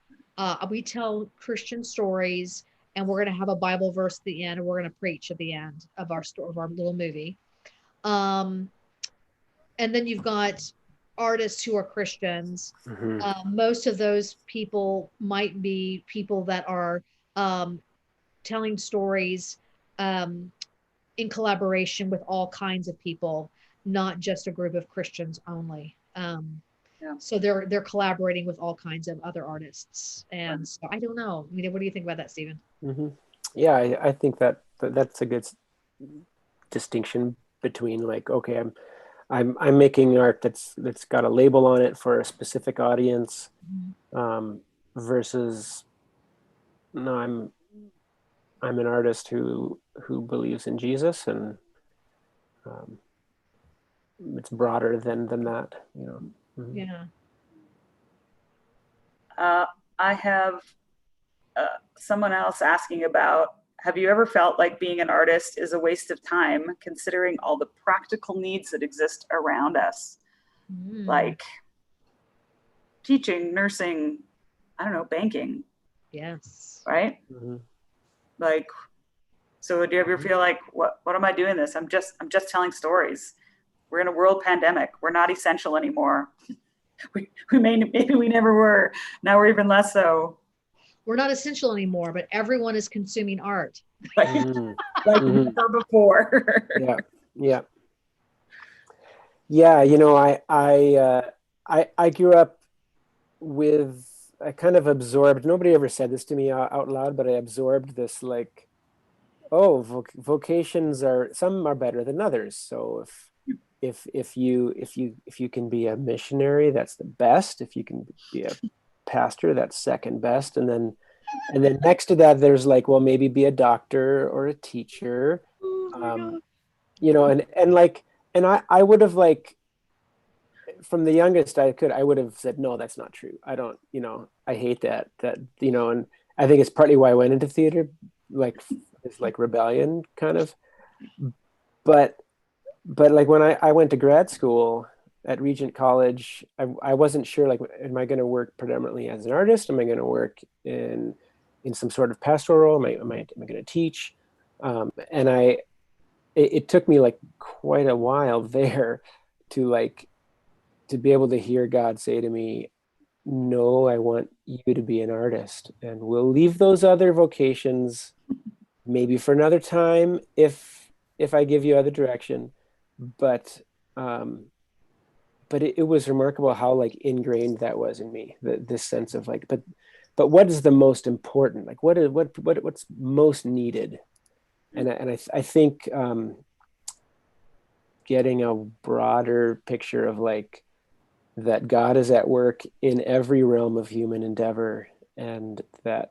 we tell Christian stories and we're going to have a Bible verse at the end and we're going to preach at the end of our story, of our little movie. And then you've got artists who are Christians. Most of those people might be people that are telling stories in collaboration with all kinds of people, not just a group of Christians only. So they're collaborating with all kinds of other artists. And so I don't know. I mean, what do you think about that, Stephen? Yeah, I think that's a good distinction between like, okay, I'm making art that's got a label on it for a specific audience, versus no, I'm an artist who believes in Jesus, and it's broader than that, you know. Yeah. I have someone else asking about, have you ever felt like being an artist is a waste of time considering all the practical needs that exist around us? Like teaching, nursing, I don't know, banking. Yes. Right? Like, so do you ever feel like, what am I doing this? I'm just telling stories. We're in a world pandemic. We're not essential anymore. Maybe we never were. Now we're even less so. We're not essential anymore, but everyone is consuming art. Like never before. Yeah. You know, I grew up with, I kind of absorbed, nobody ever said this to me out loud, but I absorbed this like, oh, vocations some are better than others. So if you can be a missionary, that's the best. If you can be a pastor, that's second best. And then next to that, there's like, well, maybe be a doctor or a teacher. You know, and I would have, like, from the youngest I would have said, no, that's not true. I don't, you know, I hate that, you know, and I think it's partly why I went into theater, like, it's like rebellion kind of, but like when I went to grad school at Regent College, I wasn't sure, like, am I going to work predominantly as an artist? Am I going to work in some sort of pastoral role? Am I going to teach? And it took me like quite a while there to be able to hear God say to me, no, I want you to be an artist, and we'll leave those other vocations maybe for another time if I give you other direction. But it was remarkable how like ingrained that was in me, this sense of like, but what is the most important? Like what's most needed? And I think getting a broader picture of like that God is at work in every realm of human endeavor, and that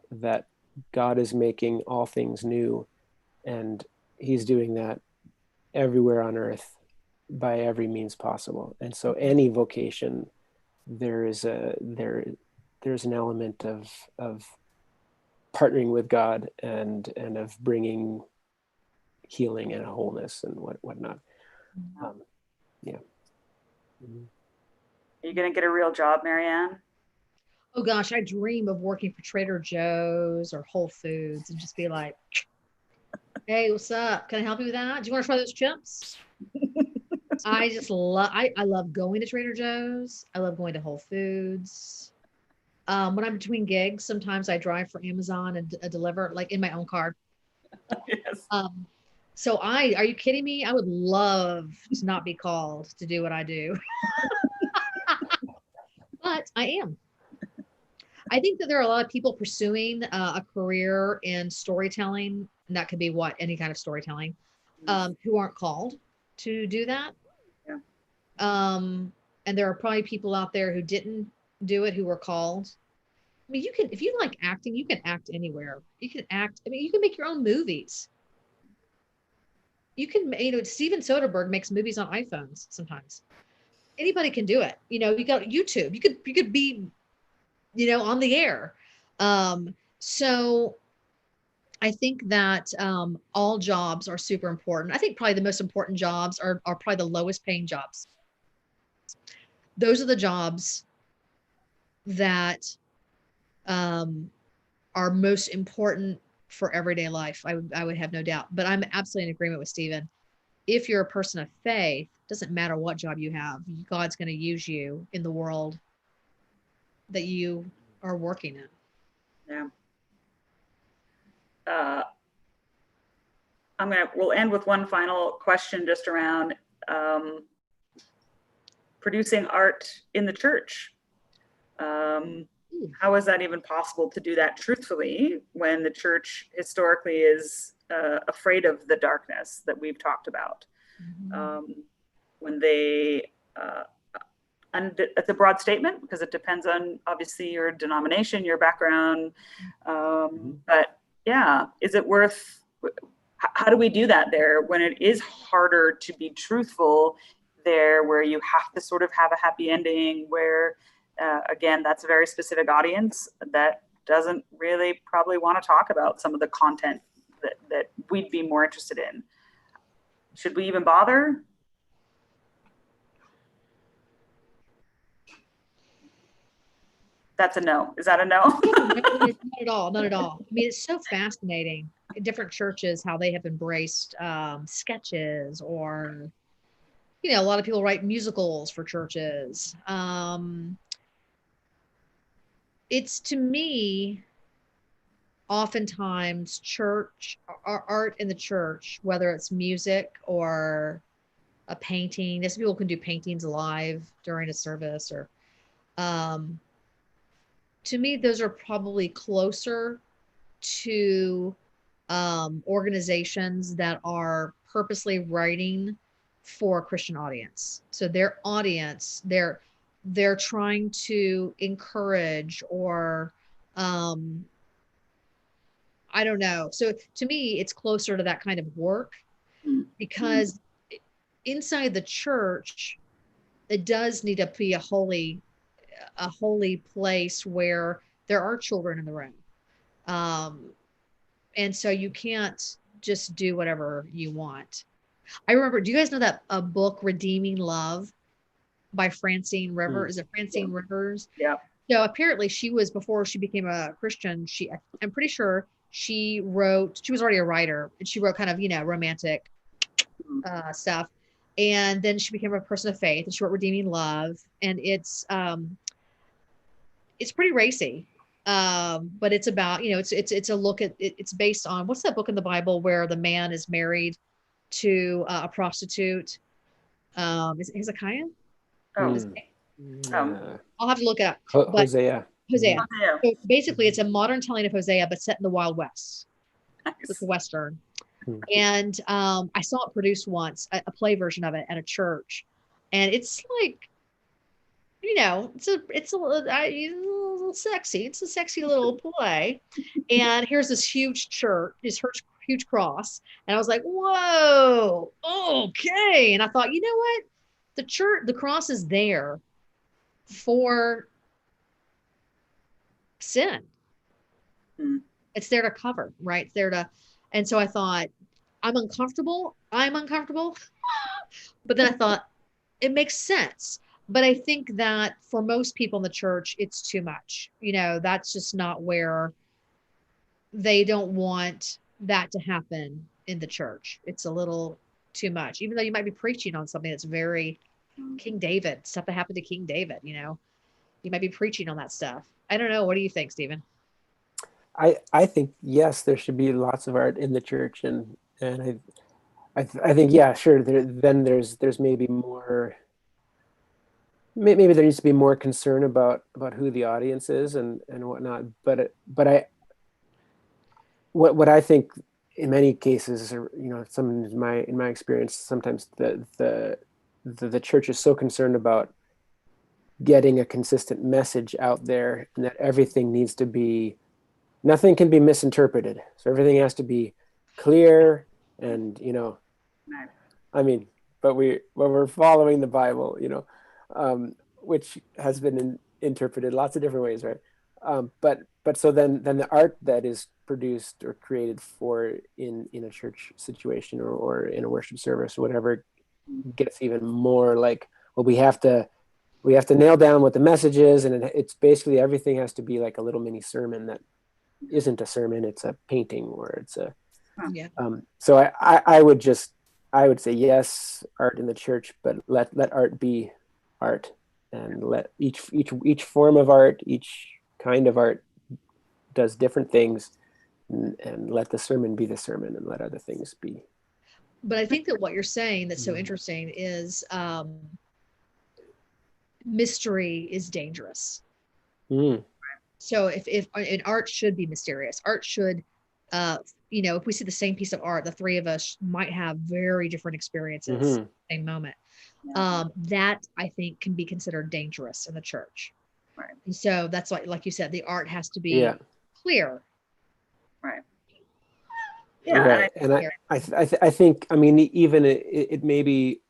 God is making all things new, and he's doing that everywhere on earth by every means possible. And so any vocation, there's an element of partnering with God and of bringing healing and wholeness and whatnot. Yeah. Are you going to get a real job, Marianne? Oh gosh, I dream of working for Trader Joe's or Whole Foods and just be like, hey, what's up? Can I help you with that? Do you want to try those chips? I just love, I love going to Trader Joe's. I love going to Whole Foods. When I'm between gigs, sometimes I drive for Amazon and deliver like in my own car. Yes. So are you kidding me? I would love to not be called to do what I do. But I am. I think that there are a lot of people pursuing a career in storytelling, and that could be any kind of storytelling, who aren't called to do that. Yeah. And there are probably people out there who didn't do it, who were called. I mean, if you like acting, you can act anywhere. You can act. I mean, you can make your own movies. You can, Steven Soderbergh makes movies on iPhones sometimes. Anybody can do it. You got YouTube. You could be, on the air. So I think that all jobs are super important. I think probably the most important jobs are probably the lowest paying jobs. Those are the jobs that are most important for everyday life. I would have no doubt. But I'm absolutely in agreement with Stephen. If you're a person of faith, it doesn't matter what job you have, God's going to use you in the world that you are working in. Yeah. We'll end with one final question just around producing art in the church. How is that even possible to do that truthfully when the church historically is afraid of the darkness that we've talked about? When they, and it's a broad statement because it depends on obviously your denomination, your background. But yeah, is it worth, how do we do that there when it is harder to be truthful there, where you have to sort of have a happy ending, where again, that's a very specific audience that doesn't really probably want to talk about some of the content that we'd be more interested in. Should we even bother? That's a no. Is that a no? Not at all. Not at all. I mean, it's so fascinating. Different churches, how they have embraced sketches, or, a lot of people write musicals for churches. It's, to me, oftentimes art in the church, whether it's music or a painting. There's people who can do paintings live during a service, or to me, those are probably closer to organizations that are purposely writing for a Christian audience. So their audience, they're trying to encourage, or I don't know. So to me, it's closer to that kind of work, because inside the church, it does need to be a holy place where there are children in the room. And so you can't just do whatever you want. I remember, do you guys know that a book, Redeeming Love, by Francine Rivers? Is it Francine Rivers? Yeah. So apparently she was, before she became a Christian, I'm pretty sure she was already a writer, and she wrote kind of, romantic stuff. And then she became a person of faith, and she wrote Redeeming Love. And it's pretty racy. But it's about, it's a look at, it's based on, what's that book in the Bible where the man is married to a prostitute? Is it Hezekiah? Oh. I'll have to look it up. Hosea. So basically, it's a modern telling of Hosea, but set in the Wild West. Nice. It's a Western. And I saw it produced once, a play version of it at a church. And it's like, it's a little sexy. It's a sexy little play. And here's this huge church, huge cross. And I was like, whoa, okay. And I thought, you know what? The cross is there for sin. It's there to cover, right? It's there to, and so I thought, I'm uncomfortable. But then I thought it makes sense. But I think that for most people in the church, it's too much. That's just not where they don't want that to happen in the church. It's a little too much, even though you might be preaching on something that's very King David, stuff that happened to King David, you might be preaching on that stuff. I don't know. What do you think, Stephen? I think, yes, there should be lots of art in the church, and I think, yeah, sure. Then there's maybe more. Maybe there needs to be more concern about who the audience is and whatnot. What I think in many cases, or some in my experience, sometimes the church is so concerned about getting a consistent message out there, and that everything needs to be, nothing can be misinterpreted. So everything has to be clear, and I mean, but we're following the Bible, which has been interpreted lots of different ways, right? But so then the art that is produced or created for in a church situation, or in a worship service or whatever, gets even more like, well, we have to nail down what the message is, and it's basically everything has to be like a little mini sermon that isn't a sermon, it's a painting, or it's a Yeah. So I would say yes, art in the church, but let art be art, and let each form of art, each kind of art does different things, and let the sermon be the sermon, and let other things be. But I think that what you're saying that's so interesting is mystery is dangerous. So if an art should be mysterious, art should, if we see the same piece of art, the three of us might have very different experiences at the same moment. That I think can be considered dangerous in the church. Right. And so that's like you said, the art has to be clear. Right. Yeah. Right. And I think, I mean, even it maybe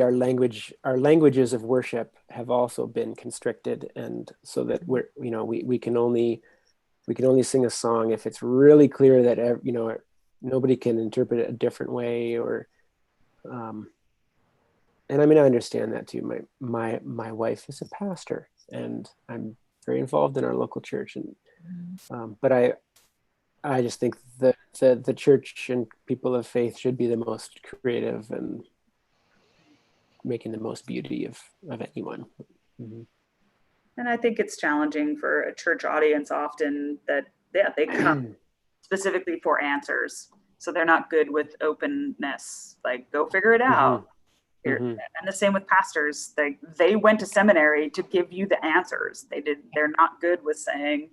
our languages of worship have also been constricted, and so that we can only sing a song if it's really clear that nobody can interpret it a different way, or and I mean, I understand that too. My wife is a pastor, and I'm very involved in our local church, and but I just think that the church and people of faith should be the most creative and making the most beauty of anyone. And I think it's challenging for a church audience often that they come specifically for answers, so they're not good with openness, like go figure it out. And the same with pastors. They went to seminary to give you the answers. They're not good with saying,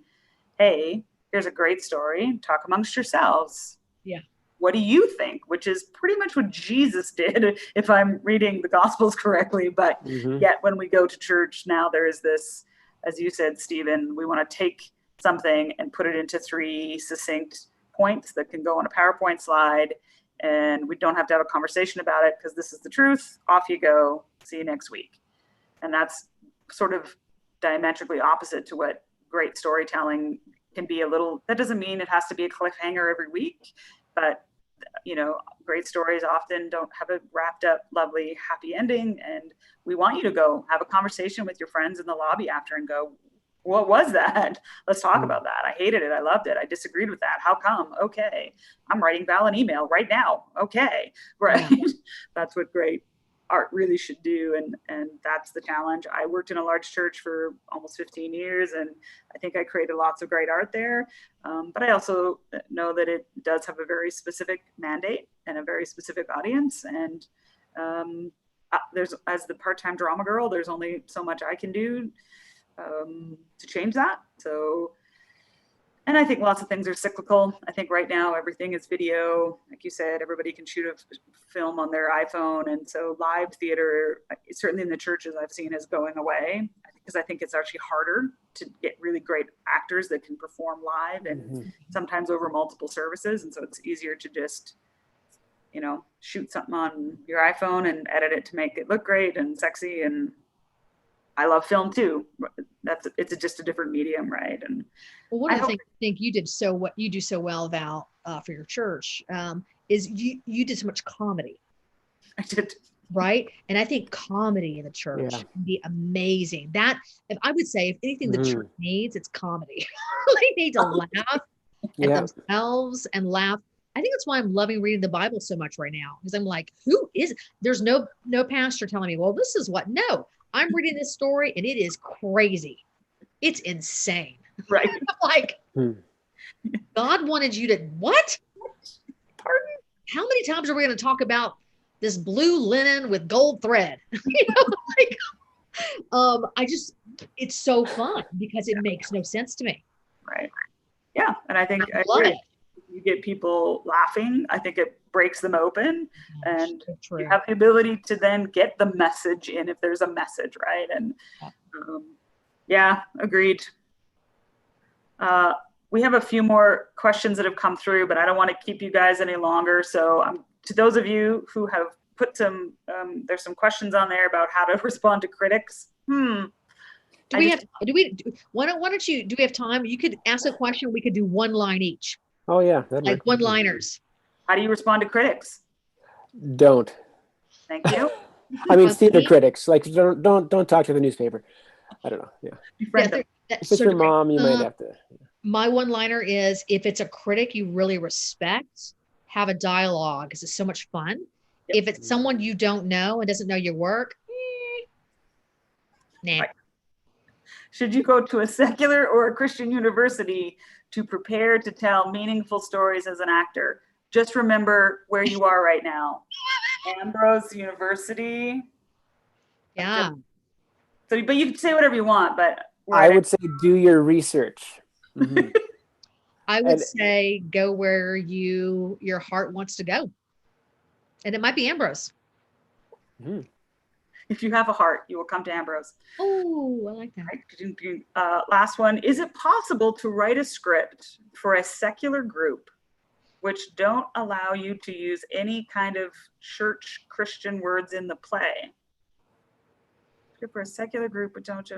hey, here's a great story, talk amongst yourselves. Yeah. What do you think? Which is pretty much what Jesus did, if I'm reading the Gospels correctly. But yet when we go to church now, there is this, as you said, Stephen, we want to take something and put it into 3 succinct points that can go on a PowerPoint slide, and we don't have to have a conversation about it because this is the truth. Off you go. See you next week. And that's sort of diametrically opposite to what great storytelling can be. That doesn't mean it has to be a cliffhanger every week, but great stories often don't have a wrapped up, lovely, happy ending. And we want you to go have a conversation with your friends in the lobby after and go, what was that? Let's talk about that. I hated it. I loved it. I disagreed with that. How come? Okay. I'm writing Val an email right now. Okay. Right. Yeah. That's what great art really should do. And that's the challenge. I worked in a large church for almost 15 years, and I think I created lots of great art there. But I also know that it does have a very specific mandate and a very specific audience. And there's, as the part-time drama girl, there's only so much I can do to change that. So, and I think lots of things are cyclical. I think right now everything is video. Like you said, everybody can shoot a film on their iPhone. And so live theater, certainly in the churches I've seen, is going away, because I think it's actually harder to get really great actors that can perform live and sometimes over multiple services. And so it's easier to just, shoot something on your iPhone and edit it to make it look great and sexy. And I love film too. It's just a different medium, right? And one of the things I think you do so well, Val, for your church, is you did so much comedy. I did. Right. And I think comedy in the church can be amazing. That, if I would say, if anything the church needs, it's comedy. They need to laugh at themselves and laugh. I think that's why I'm loving reading the Bible so much right now, because I'm like, who is it? There's no pastor telling me, well, this is what. No, I'm reading this story and it is crazy. It's insane. Right. Like, God wanted you to what? Pardon? How many times are we going to talk about this blue linen with gold thread? It's so fun because it makes no sense to me. Right. Yeah. And I think I love it. You get people laughing. I think it breaks them open, and so you have the ability to then get the message in if there's a message, right? And agreed. We have a few more questions that have come through, but I don't want to keep you guys any longer. So to those of you who have put there's some questions on there about how to respond to critics. Do we have time? You could ask a question. We could do one line each. Oh yeah. Like one-liners. How do you respond to critics? Don't. Thank you. I mean, theater critics, like don't talk to the newspaper. I don't know. Yeah. If it's your mom, you might have to. My one-liner is, if it's a critic you really respect, have a dialogue, because it's so much fun. Yep. If it's someone you don't know and doesn't know your work, nah. Right. Should you go to a secular or a Christian university to prepare to tell meaningful stories as an actor? Just remember where you are right now. Ambrose University. Yeah. So, but you can say whatever you want, but I would say do your research. Mm-hmm. I would say go where your heart wants to go. And it might be Ambrose. Mm-hmm. If you have a heart, you will come to Ambrose. Oh, I like that. Right. Last one. Is it possible to write a script for a secular group which don't allow you to use any kind of church Christian words in the play? Script for a secular group, but don't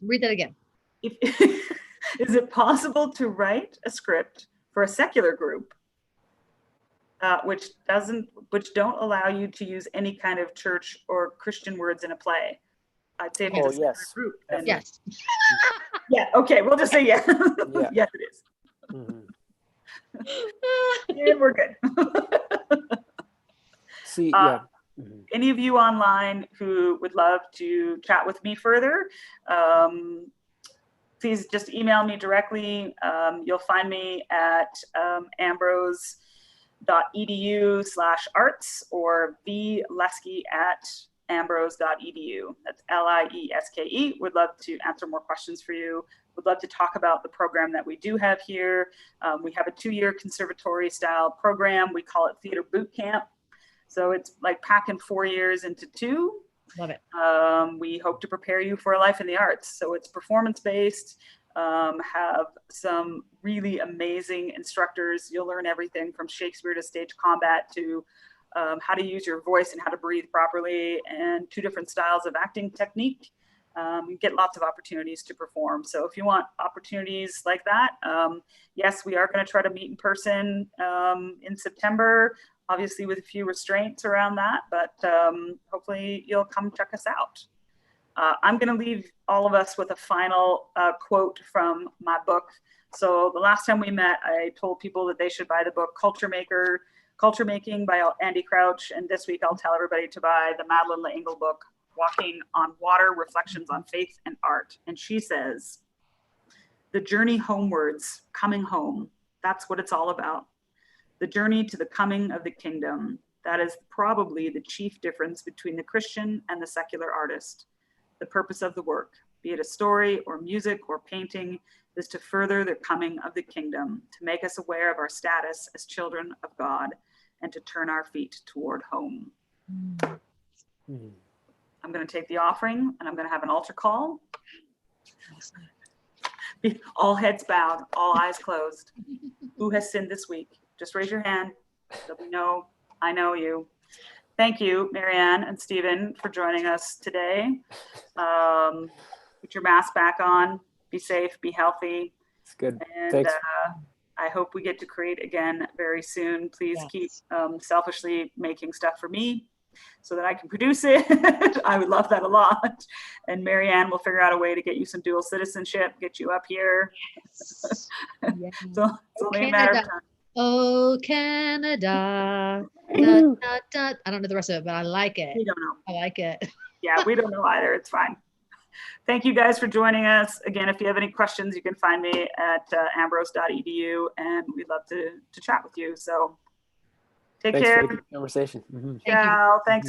read that again. Is it possible to write a script for a secular group which don't allow you to use any kind of church or Christian words in a play? I'd say if it's a secular group, then yes. Yeah. Okay. We'll just say yeah. Yes, it is. Mm-hmm. And we're good. See, yeah. Any of you online who would love to chat with me further, please just email me directly. You'll find me at ambrose.edu/arts or vlieske@ambrose.edu. That's LIESKE. Would love to answer more questions for you. Would love to talk about the program that we do have here. We have a 2-year conservatory style program. We call it Theater Boot Camp. So it's like packing 4 years into 2. Love it. We hope to prepare you for a life in the arts. So it's performance-based, have some really amazing instructors. You'll learn everything from Shakespeare to stage combat to how to use your voice and how to breathe properly, and 2 different styles of acting technique. You get lots of opportunities to perform. So if you want opportunities like that, yes, we are going to try to meet in person in September, obviously with a few restraints around that, but hopefully you'll come check us out. I'm going to leave all of us with a final quote from my book. So the last time we met, I told people that they should buy the book Culture Making by Andy Crouch. And this week I'll tell everybody to buy the Madeleine L'Engle book, Walking on Water, Reflections on Faith and Art. And she says, the journey homewards, coming home, that's what it's all about. The journey to the coming of the kingdom. That is probably the chief difference between the Christian and the secular artist. The purpose of the work, be it a story or music or painting, is to further the coming of the kingdom, to make us aware of our status as children of God, and to turn our feet toward home. Mm-hmm. I'm going to take the offering, and I'm going to have an altar call. All heads bowed, all eyes closed. Who has sinned this week? Just raise your hand so we know I know you. Thank you, Marianne and Stephen, for joining us today. Put your mask back on. be safe, be healthy. It's good. And Thanks. I hope we get to create again very soon. Please Yes. keep selfishly making stuff for me so that I can produce it. I would love that a lot. And Marianne will figure out a way to get you some dual citizenship, get you up here. Yes. Yeah. So it's only a matter of Canada. time. Oh, Canada. Da, da, da. I don't know the rest of it, but I like it. We don't know. I like it. Yeah, we don't know either. It's fine. Thank you guys for joining us. Again, if you have any questions, you can find me at ambrose.edu, and we'd love to chat with you. So take Thanks care. for the conversation. Thank you. Ciao. Thanks.